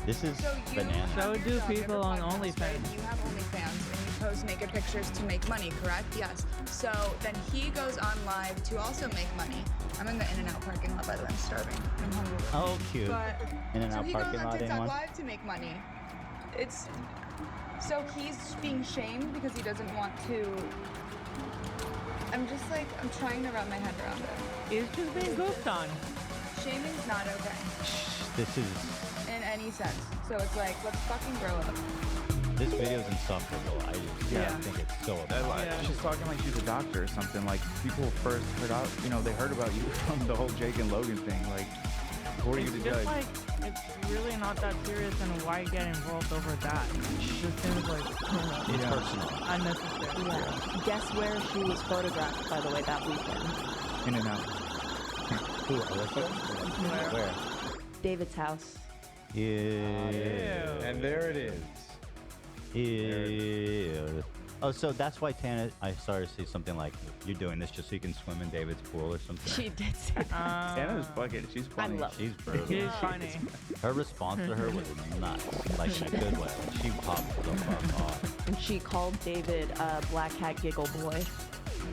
Speaker 5: This is
Speaker 16: So you
Speaker 5: banana.
Speaker 16: have
Speaker 6: So
Speaker 16: your
Speaker 6: do
Speaker 16: job, you have
Speaker 6: people
Speaker 16: your
Speaker 6: on
Speaker 16: podcast,
Speaker 6: OnlyFans.
Speaker 16: right? You have OnlyFans and you post naked pictures to make money, correct? Yes. So then he goes on live to also make money. I'm in the In-N-Out parking lot, by the way. I'm starving. I'm hungry.
Speaker 5: Oh, cute.
Speaker 16: But
Speaker 5: In-N-Out
Speaker 16: so he
Speaker 5: parking
Speaker 16: goes on
Speaker 5: lot,
Speaker 16: TikTok
Speaker 5: anyone?
Speaker 16: Live to make money. It's so he's being shamed because he doesn't want to. I'm just like, I'm trying to wrap my head around it.
Speaker 6: He's just being goofed on.
Speaker 16: Shaming's not okay
Speaker 5: This is,
Speaker 16: in any sense. So it's like, let's fucking grow up.
Speaker 5: this video is insufferable. I just think it's so obnoxious.
Speaker 8: She's talking like she's a doctor or something. Like, people first heard out, they heard about you from the whole Jake and Logan thing. Like, who are you to
Speaker 6: It's
Speaker 8: judge?
Speaker 6: just like, it's really not that serious, and why get involved over that? It just seems like
Speaker 5: It's personal.
Speaker 6: unnecessary.
Speaker 13: Yeah. Guess where she was photographed, by the way, that weekend?
Speaker 8: In-N-Out.
Speaker 5: Who, Alyssa? Where?
Speaker 13: David's house.
Speaker 5: Ew.
Speaker 12: And there it is.
Speaker 5: Ew. Oh, so that's why Tana, I started to see something like, you're doing this just so you can swim in David's pool or something.
Speaker 13: She did say that.
Speaker 8: Tana's bucket. She's funny.
Speaker 13: love
Speaker 5: She's brutal.
Speaker 6: She's funny.
Speaker 5: Her response to her was nuts, like in a good way. Like, she popped the fuck off.
Speaker 13: And she called David Black Hat Giggle Boy.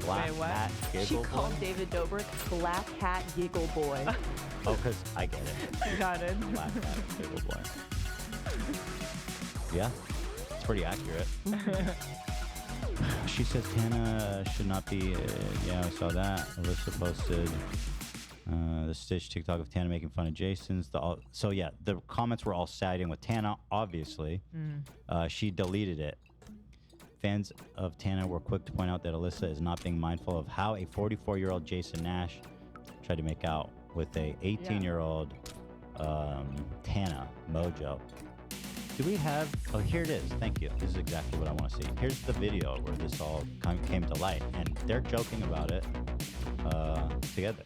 Speaker 5: Black
Speaker 6: Wait, what?
Speaker 5: Hat
Speaker 13: She
Speaker 5: Giggle
Speaker 13: called
Speaker 5: Boy?
Speaker 13: David Dobrik Black Hat Giggle Boy.
Speaker 5: Oh, because I get it.
Speaker 6: Got it.
Speaker 5: Black Hat Giggle Boy. Yeah, it's pretty accurate. She says Tana should not be. Yeah, I saw that. Alyssa posted the Stitch TikTok of Tana making fun of Jason's. So yeah, the comments were all siding with Tana. Obviously, she deleted it. Fans of Tana were quick to point out that Alyssa is not being mindful of how a 44-year-old Jason Nash tried to make out with a 18-year-old Tana Mojo. Do we have? Oh, here it is. Thank you. This is exactly what I want to see. Here's the video where this all came to light, and they're joking about it together.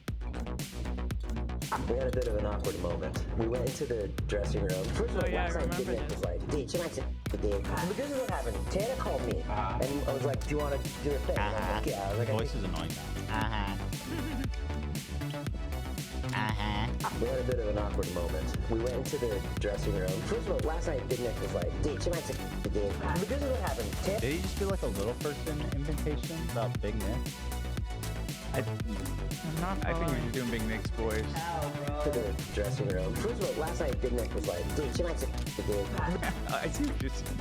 Speaker 17: We had a bit of an awkward moment. We went into the dressing room. First of all,
Speaker 6: yeah, I
Speaker 17: last night
Speaker 6: remember
Speaker 17: Nick was like, dude, tonight's a day. But this is what happened. Tana called me, and I was like, do you want to do a thing? And I'm like, yeah. I was like,
Speaker 5: Voice is annoying now.
Speaker 17: We had a bit of an awkward moment. We went into the dressing room. First of all, last night Big Nick was like, dude, tonight's a day. But this is what happened.
Speaker 5: Did he just do like a little person invitation about Big Nick?
Speaker 8: I think you're doing Big Nick's voice.
Speaker 17: To the dressing room. First of all, last night Big Nick was like, dude, tonight's a day.
Speaker 8: I see what you're saying.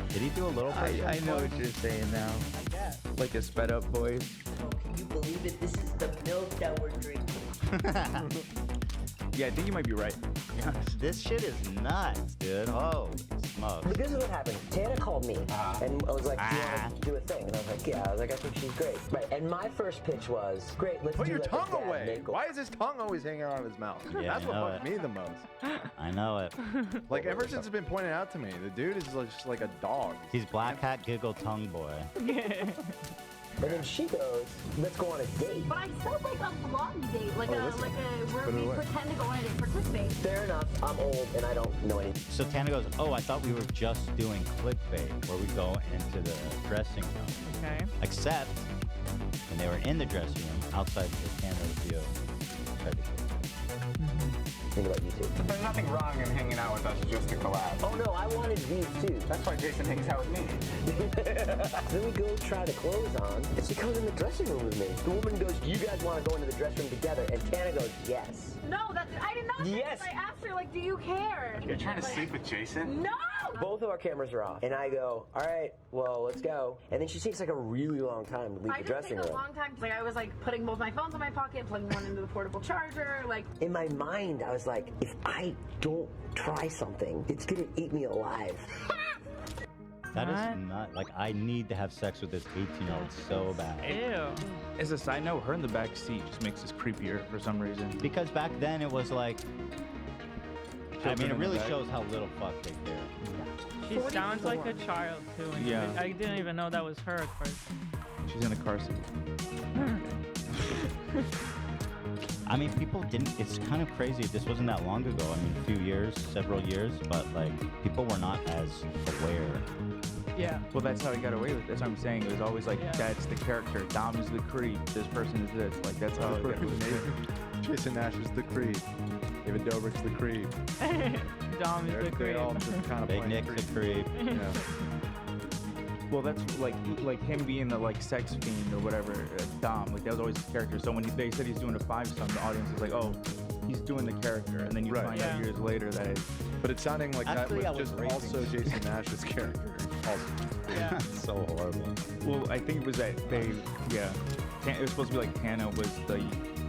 Speaker 5: Did he do a little person?
Speaker 8: I know what you're saying now.
Speaker 17: I guess.
Speaker 8: Like a sped up voice.
Speaker 17: Oh, can you believe it? This is the milk that we're drinking.
Speaker 8: Yeah, I think you might be right. Yeah.
Speaker 5: This shit is nuts, dude. Holy smokes.
Speaker 17: But this is what happened. Tana called me, and I was like, do you want to do a thing? And I was like, yeah. I was like, I think she's great. Right, and my first pitch was, great, let's
Speaker 18: Put
Speaker 17: do
Speaker 18: your
Speaker 17: like
Speaker 18: tongue
Speaker 17: a dad
Speaker 18: away.
Speaker 17: makeover.
Speaker 18: Why is his tongue always hanging out of his mouth?
Speaker 5: Yeah,
Speaker 18: That's
Speaker 5: I
Speaker 18: what
Speaker 5: know
Speaker 18: bugs
Speaker 5: it.
Speaker 18: me the most.
Speaker 5: I know it.
Speaker 18: Like, ever since it's been pointed out to me, the dude is just like a dog.
Speaker 5: He's Black Hat Giggle Tongue Boy.
Speaker 17: And then she goes, let's go on a date.
Speaker 19: But I said like a vlog date, like
Speaker 5: listen.
Speaker 19: where we pretend to go on it and participate.
Speaker 17: Fair enough, I'm old and I don't know anything.
Speaker 5: So Tana goes, oh, I thought we were just doing clickbait, where we go into the dressing room.
Speaker 6: Okay.
Speaker 5: Except, when they were in the dressing room, outside the Tana's view, tried to kill.
Speaker 17: Think about you two.
Speaker 20: There's nothing wrong in hanging out with us just to collab.
Speaker 17: Oh no, I wanted views too.
Speaker 20: That's why Jason hangs out with me.
Speaker 17: Then we go try the clothes on, and she comes in the dressing room with me. The woman goes, you guys want to go into the dressing room together? And Tana goes, yes.
Speaker 19: No, I did not.
Speaker 17: Yes.
Speaker 19: I asked her like, do you care?
Speaker 20: You're trying to sleep with Jason?
Speaker 19: No.
Speaker 17: Both of our cameras are off. And I go, all right, well, let's go. And then she takes like a really long time to leave
Speaker 19: I
Speaker 17: the
Speaker 19: didn't
Speaker 17: dressing
Speaker 19: take a
Speaker 17: room.
Speaker 19: long time. Like I was like putting both my phones in my pocket, plugging one into the portable charger. Like
Speaker 17: In my mind, I was like, if I don't try something, it's gonna eat me alive.
Speaker 5: That is not, like, I need to have sex with this 18-year-old so bad.
Speaker 6: Ew.
Speaker 8: As a side note, her in the back seat just makes this creepier for some reason.
Speaker 5: Because back then it was like, I mean, it
Speaker 8: in the
Speaker 5: really
Speaker 8: back.
Speaker 5: shows how little fuck they care.
Speaker 6: She sounds like a child too. and
Speaker 8: Yeah.
Speaker 6: I didn't even know that was her at first.
Speaker 8: She's in a car seat.
Speaker 5: I mean, people didn't, it's kind of crazy. This wasn't that long ago. I mean, a few years, several years, but like, people were not as aware.
Speaker 6: Yeah.
Speaker 8: Well, that's how he got away with it. That's what I'm saying. It was always like, that's the character. Dom is the creep. This person is this. Like, that's how it got away with it.
Speaker 18: Jason Nash is the creep. David Dobrik's the creep.
Speaker 6: Dom is the
Speaker 18: They
Speaker 6: creep.
Speaker 18: all just kind of
Speaker 5: Big
Speaker 18: play
Speaker 5: Nick's a creep.
Speaker 18: Yeah.
Speaker 8: Well, that's like him being the like sex fiend or whatever, Dom. Like that was always his character. So when they said he's doing a 5-star, the audience is like, oh, he's doing the character, and then you find out years later that it's.
Speaker 18: But it's sounding like
Speaker 5: Actually,
Speaker 18: that
Speaker 5: I
Speaker 18: was
Speaker 5: was
Speaker 18: just
Speaker 5: raping.
Speaker 18: also Jason Nash's character. Also.
Speaker 6: Yeah.
Speaker 5: So horrible.
Speaker 8: Well, I think it was that they, yeah, it was supposed to be like Tana was the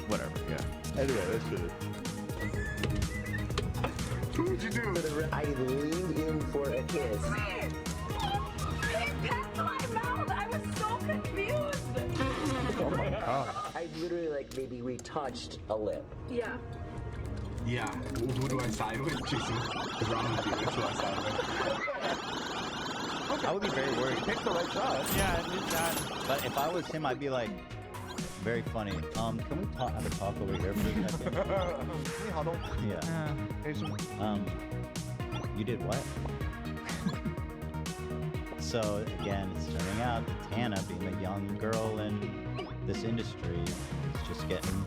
Speaker 8: whatever, yeah.
Speaker 18: Anyway, that's good.
Speaker 20: What'd you do?
Speaker 17: I leaned in for a kiss.
Speaker 19: It pecked my mouth. I was so confused.
Speaker 18: Oh my god.
Speaker 17: I literally like maybe retouched a lip.
Speaker 19: Yeah.
Speaker 20: Yeah. Who do I side with? Jason. What's wrong with you? That's who I side with.
Speaker 5: I would be very worried.
Speaker 18: Pick the right shot.
Speaker 6: Yeah, at least that.
Speaker 5: But if I was him, I'd be like, very funny. Can we have a talk over here for a second?
Speaker 18: Hey, huddle.
Speaker 5: Yeah.
Speaker 18: Jason.
Speaker 5: You did what? So again, it's turning out that Tana, being a young girl in this industry, is just getting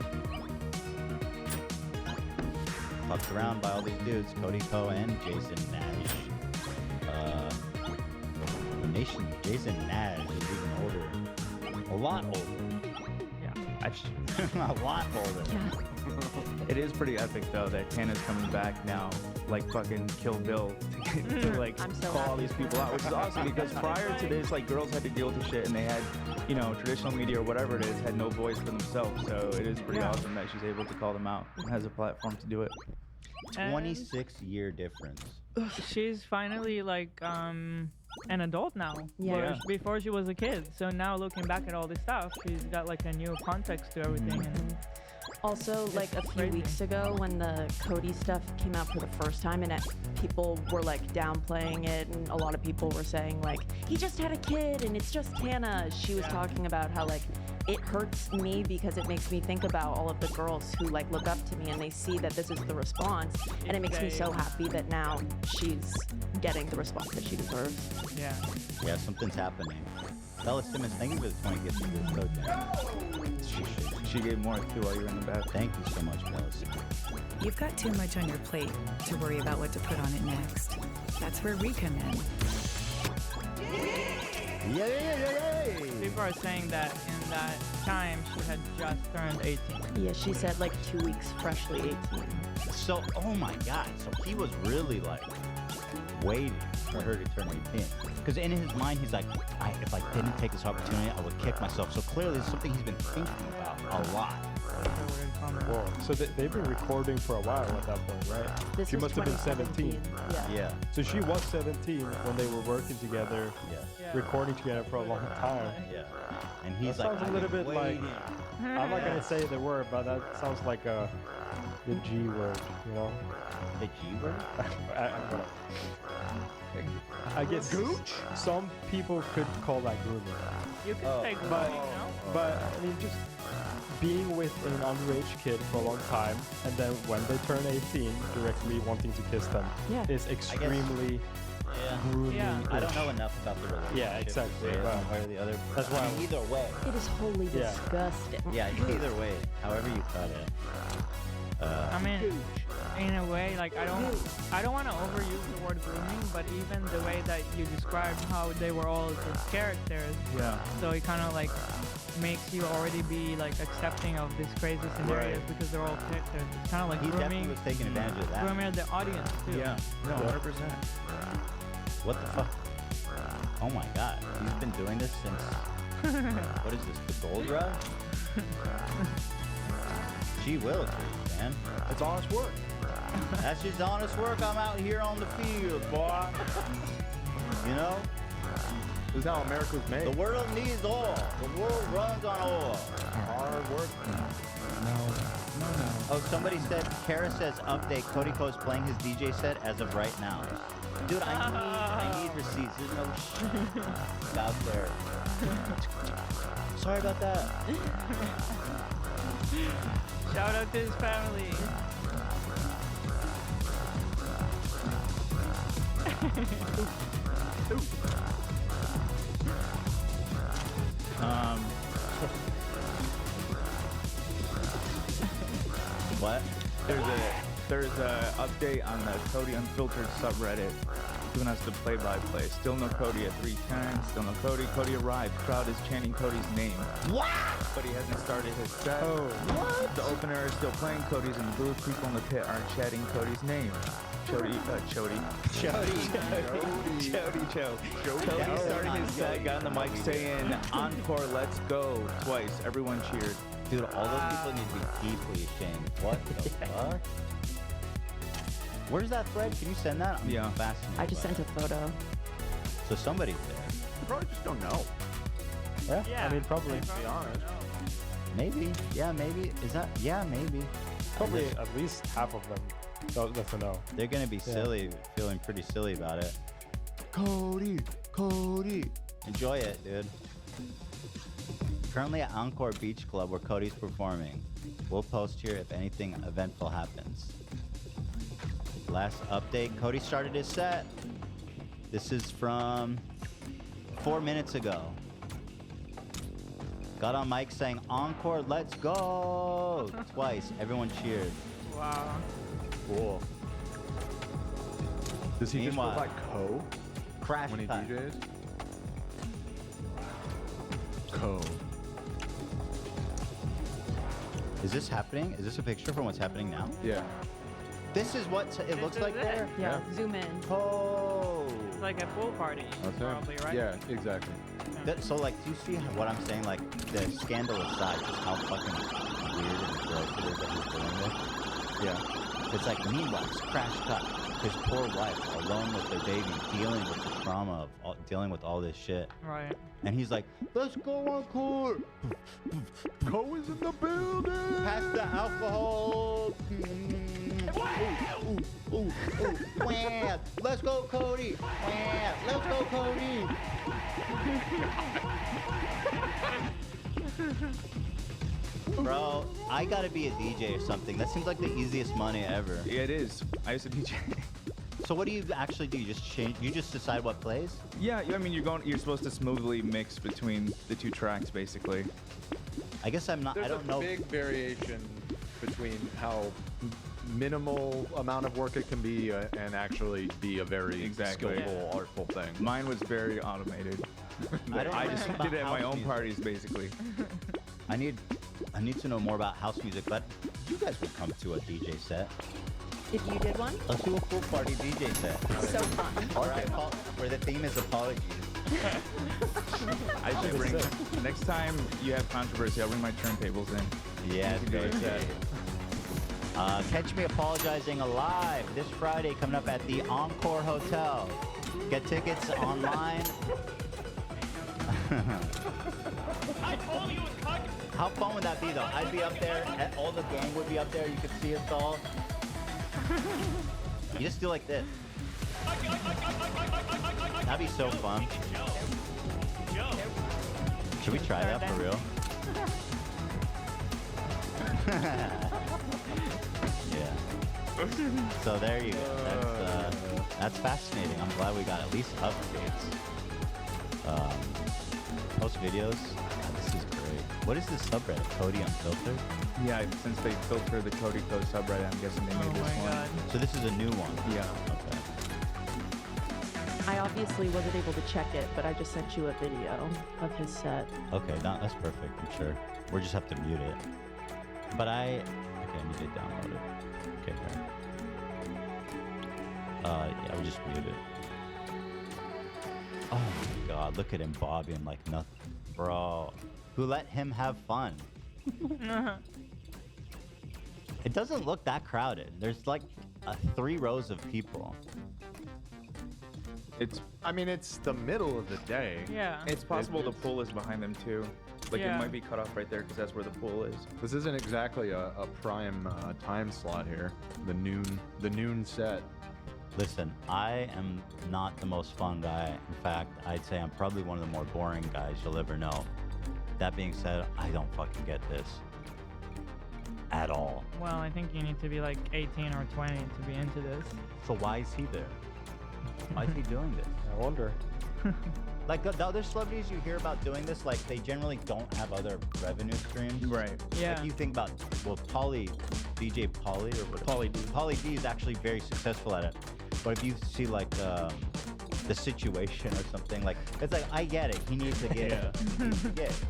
Speaker 5: fucked around by all these dudes, Cody Ko and Jason Nash. Jason Nash is even older. A lot older.
Speaker 6: Yeah.
Speaker 5: A lot older.
Speaker 8: It is pretty epic though that Tana's coming back now, like fucking Kill Bill, to like
Speaker 13: I'm so
Speaker 8: call all
Speaker 13: happy
Speaker 8: these
Speaker 13: for
Speaker 8: people
Speaker 13: her.
Speaker 8: out, which is awesome because prior to this, like girls had to deal with the shit and they had, you know, traditional media or whatever it is had no voice for themselves. So it is pretty awesome that she's able to call them out and has a platform to do it.
Speaker 5: 26-year difference.
Speaker 6: She's finally like an adult now.
Speaker 13: Yeah.
Speaker 6: Where before she was a kid. So now looking back at all this stuff, she's got like a new context to everything. And
Speaker 13: Also, like a few
Speaker 6: crazy.
Speaker 13: weeks ago when the Cody stuff came out for the first time and people were like downplaying it and a lot of people were saying like, he just had a kid and it's just Tana. She was talking about how like, it hurts me because it makes me think about all of the girls who like look up to me and they see that this is the response and it makes me so happy that now she's getting the response that she deserves.
Speaker 6: Yeah.
Speaker 5: Yeah, something's happening. Bella Simmons, thank you for the 20 gifts of this code.
Speaker 8: She gave more too while you were in the bath.
Speaker 5: Thank you so much, Bella Simmons.
Speaker 21: You've got too much on your plate to worry about what to put on it next. That's where we come in.
Speaker 5: Yay!
Speaker 6: People are saying that in that time she had just turned 18.
Speaker 13: Yeah, she said like 2 weeks freshly 18.
Speaker 5: So, oh my god, so he was really like waiting for her to turn 18. Because in his mind, he's like, if I didn't take this opportunity, I would kick myself. So clearly, it's something he's been thinking about a lot.
Speaker 7: Whoa. So they've been recording for a while at that point, right?
Speaker 13: This
Speaker 7: She
Speaker 13: was
Speaker 7: must have been 17.
Speaker 5: Yeah.
Speaker 7: So she was 17 when they were working together, recording together for a long time.
Speaker 5: Yeah. And he's
Speaker 7: That
Speaker 5: like,
Speaker 7: sounds a little bit like, I'm not gonna say the word, but that sounds like the G word, you know?
Speaker 5: The G word?
Speaker 7: I guess some people could call that grooming.
Speaker 6: You can say grooming, no?
Speaker 7: But I mean, just being with an underage kid for a long time, and then when they turn 18, directly wanting to kiss them is extremely grooming.
Speaker 5: I don't know enough about the relationship.
Speaker 7: Yeah, exactly.
Speaker 5: to say
Speaker 7: Well,
Speaker 5: one way or the other.
Speaker 7: that's why
Speaker 5: I mean, either way.
Speaker 13: It is wholly disgusting.
Speaker 5: Yeah, either way, however you cut it.
Speaker 6: I mean, in a way, like I don't want to overuse the word grooming, but even the way that you described how they were all just characters.
Speaker 8: Yeah.
Speaker 6: So it kind of like makes you already be like accepting of these crazy scenarios because they're all characters. It's kind of like
Speaker 5: He
Speaker 6: grooming.
Speaker 5: definitely was taking advantage of that.
Speaker 6: Grooming the audience too.
Speaker 8: Yeah. No, 100%.
Speaker 5: What the fuck? Oh my god, he's been doing this since. What is this? The gold rush? Gee willikers, man.
Speaker 18: It's honest work.
Speaker 5: That's just honest work. I'm out here on the field, boy. You know?
Speaker 18: This is how America's made.
Speaker 5: The world needs oil. The world runs on oil.
Speaker 18: Hard work.
Speaker 9: No.
Speaker 5: Oh, somebody said, Kara says update. Cody Co's playing his DJ set as of right now. Dude, I need receipts. There's no shit out there. Sorry about that.
Speaker 6: Shout out to his family.
Speaker 5: What?
Speaker 8: There's a update on the Cody Unfiltered subreddit giving us the play-by-play. Still no Cody at 310. Still no Cody. Cody arrived. Crowd is chanting Cody's name.
Speaker 5: What?
Speaker 8: But he hasn't started his set.
Speaker 5: What?
Speaker 8: The opener is still playing. Cody's in the booth. People in the pit aren't chanting Cody's name. Chody. Cody started his set, got on the mic saying, "Encore, let's go," twice. Everyone cheered.
Speaker 5: Dude, all those people need to be deeply ashamed. What the fuck? Where's that thread? Can you send that? I'm fascinated.
Speaker 13: I just sent a photo.
Speaker 5: So somebody's there.
Speaker 18: You probably just don't know.
Speaker 7: Yeah, I mean, probably.
Speaker 18: To be honest.
Speaker 5: Maybe. Yeah, maybe. Is that? Yeah, maybe.
Speaker 7: Probably at least half of them doesn't know.
Speaker 5: They're gonna be silly, feeling pretty silly about it. Cody. Enjoy it, dude. Currently at Encore Beach Club where Cody's performing. We'll post here if anything eventful happens. Last update, Cody started his set. This is from 4 minutes ago. Got on mic saying, "Encore, let's go!" Twice. Everyone cheered.
Speaker 6: Wow.
Speaker 18: Cool. Does he
Speaker 5: Meanwhile,
Speaker 18: just go by Co?
Speaker 5: Crash
Speaker 18: when he
Speaker 5: cut.
Speaker 18: DJs? Co.
Speaker 5: Is this happening? Is this a picture from what's happening now?
Speaker 18: Yeah.
Speaker 5: This is what it looks like there?
Speaker 13: Yeah, zoom in.
Speaker 5: Oh.
Speaker 6: It's like a pool party, probably, right?
Speaker 18: Yeah, exactly.
Speaker 5: So, like, do you see what I'm saying? Like, the scandal aside, just how fucking weird and gross it is that he's doing this?
Speaker 18: Yeah.
Speaker 5: It's like, meanwhile, it's crash cut. His poor wife, alone with their baby, dealing with the trauma of dealing with all this shit.
Speaker 6: Right.
Speaker 5: And he's like, "Let's go on court."
Speaker 18: Co is in the building.
Speaker 5: Pass the alcohol. Ooh. Wah. Let's go, Cody. Wah. Let's go, Cody. Bro, I gotta be a DJ or something. That seems like the easiest money ever.
Speaker 8: Yeah, it is. I used to DJ.
Speaker 5: So what do you actually do? You just change? You just decide what plays?
Speaker 8: Yeah, I mean, you're supposed to smoothly mix between the two tracks, basically.
Speaker 5: I guess I'm not.
Speaker 18: There's
Speaker 5: I don't know.
Speaker 18: a big variation between how minimal amount of work it can be and actually be a very skillful, artful thing.
Speaker 8: Mine was very automated. I just did it at my own parties, basically.
Speaker 5: I need to know more about house music, but you guys would come to a DJ set.
Speaker 13: If you did one?
Speaker 5: Let's do a pool party DJ set.
Speaker 13: So fun.
Speaker 5: All right, where the theme is apologies.
Speaker 8: I should bring next time you have controversy. I'll bring my turntables in.
Speaker 5: Yeah,
Speaker 8: good.
Speaker 5: Catch me apologizing live this Friday coming up at the Encore Hotel. Get tickets online. How fun would that be though? I'd be up there, all the gang would be up there, you could see us all. You just do like this. That'd be so fun. Should we try that for real? Yeah. So there you go. That's fascinating. I'm glad we got at least updates. Post videos. This is great. What is this subreddit? Cody Unfiltered?
Speaker 8: Yeah, since they filter the Cody Code subreddit, I'm guessing they made this one.
Speaker 5: So this is a new one?
Speaker 8: Yeah.
Speaker 5: Okay.
Speaker 13: I obviously wasn't able to check it, but I just sent you a video of his set.
Speaker 5: Okay, that's perfect, I'm sure. We'll just have to mute it. But okay, I need to download it. Okay, great. Yeah, we'll just mute it. Oh my god, look at him bobbing like nothing. Bro, who let him have fun? It doesn't look that crowded. There's like 3 rows of people.
Speaker 18: I mean, it's the middle of the day.
Speaker 6: Yeah.
Speaker 8: It's possible the pool is behind them too. Like
Speaker 6: Yeah.
Speaker 8: it might be cut off right there because that's where the pool is.
Speaker 18: This isn't exactly a prime time slot here. The noon set.
Speaker 5: Listen, I am not the most fun guy. In fact, I'd say I'm probably one of the more boring guys you'll ever know. That being said, I don't fucking get this. At all.
Speaker 6: Well, I think you need to be like 18 or 20 to be into this.
Speaker 5: So why is he there? Why is he doing this?
Speaker 7: I wonder.
Speaker 5: Like the other celebrities you hear about doing this, like they generally don't have other revenue streams.
Speaker 8: Right.
Speaker 6: Yeah.
Speaker 5: Like you think about, well, DJ Pauly or what?
Speaker 8: Pauly D.
Speaker 5: Pauly D is actually very successful at it. But if you see like the Situation or something, like it's like I get it. He needs to get it. He needs to get it.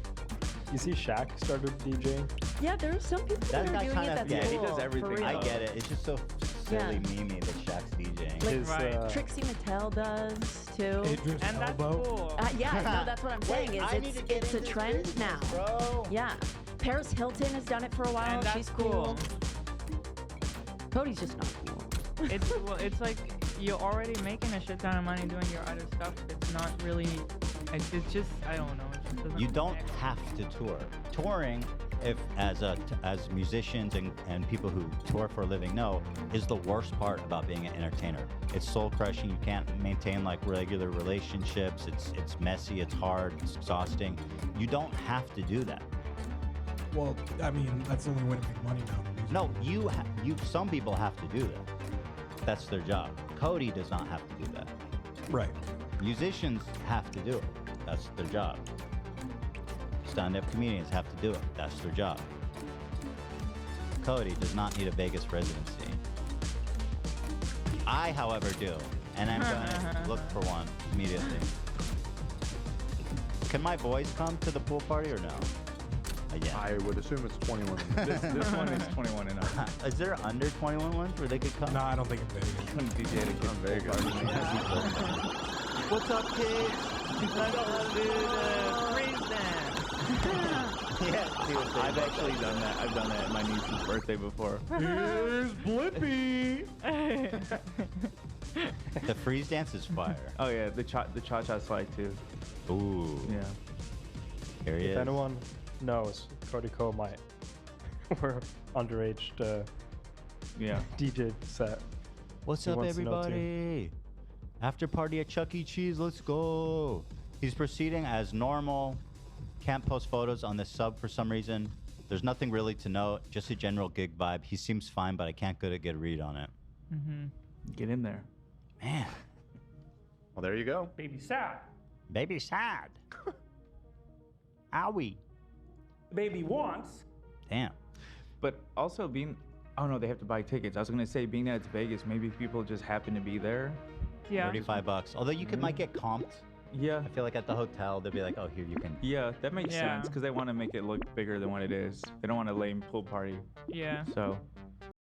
Speaker 7: You see Shaq started DJing?
Speaker 13: Yeah, there are some people that are doing it that's
Speaker 5: yeah,
Speaker 13: cool.
Speaker 5: he does everything.
Speaker 13: For real.
Speaker 5: I get it. It's just so silly, memey that Shaq's DJing.
Speaker 13: Like Trixie Mattel does too.
Speaker 12: Idris
Speaker 6: And that's
Speaker 12: Elba.
Speaker 6: cool.
Speaker 13: Yeah, no, that's what I'm saying.
Speaker 5: Wait,
Speaker 13: Is
Speaker 5: I need to get
Speaker 13: it's a
Speaker 5: into
Speaker 13: trend
Speaker 5: this,
Speaker 13: now.
Speaker 5: bro.
Speaker 13: Yeah, Paris Hilton has done it for a while.
Speaker 6: And that's
Speaker 13: She's cool. Cody's just not cool.
Speaker 6: It's like you're already making a shit ton of money doing your other stuff. It's not really. It's just I don't know. It just doesn't
Speaker 5: You don't
Speaker 6: connect.
Speaker 5: have to tour. Touring, if as musicians and people who tour for a living know, is the worst part about being an entertainer. It's soul crushing. You can't maintain like regular relationships. It's messy. It's hard. It's exhausting. You don't have to do that.
Speaker 12: Well, I mean, that's the only way to make money now.
Speaker 5: No, some people have to do that. That's their job. Cody does not have to do that.
Speaker 12: Right.
Speaker 5: Musicians have to do it. That's their job. Stand-up comedians have to do it. That's their job. Cody does not need a Vegas residency. I, however, do. And I'm going to look for one immediately. Can my boys come to the pool party or no? Yeah.
Speaker 18: I would assume it's 21.
Speaker 8: This one is 21 and up.
Speaker 5: Is there under 21 ones where they could come?
Speaker 12: No, I don't think in Vegas.
Speaker 8: Couldn't DJ to get Vegas.
Speaker 5: What's up, kids?
Speaker 6: Let's do the freeze dance.
Speaker 5: Yeah, dude,
Speaker 8: I've actually done that. I've done that at my niece's birthday before.
Speaker 12: Here's Blippi.
Speaker 5: The freeze dance is fire.
Speaker 8: Oh yeah, the cha-cha slide too.
Speaker 5: Ooh.
Speaker 8: Yeah.
Speaker 5: Here he
Speaker 7: If
Speaker 5: is.
Speaker 7: anyone knows, Cody Ko might were underage
Speaker 8: yeah.
Speaker 7: DJ set.
Speaker 5: What's
Speaker 7: He
Speaker 5: up,
Speaker 7: wants to know too.
Speaker 5: everybody? After party at Chuck E. Cheese, let's go. He's proceeding as normal. Can't post photos on this sub for some reason. There's nothing really to note, just a general gig vibe. He seems fine, but I can't get a good read on it.
Speaker 6: Mm-hmm.
Speaker 8: Get in there.
Speaker 5: Man.
Speaker 18: Well, there you go.
Speaker 12: Baby sad.
Speaker 5: Baby sad. Owie.
Speaker 12: Baby wants.
Speaker 5: Damn.
Speaker 8: But also being, oh no, they have to buy tickets. I was gonna say, being that it's Vegas, maybe people just happen to be there.
Speaker 6: Yeah.
Speaker 5: $35. Although you might get comped.
Speaker 8: Yeah.
Speaker 5: I feel like at the hotel, they'll be like, oh, here you can.
Speaker 8: Yeah, that makes
Speaker 6: Yeah.
Speaker 8: sense because they want to make it look bigger than what it is. They don't want a lame pool party.
Speaker 6: Yeah.
Speaker 8: So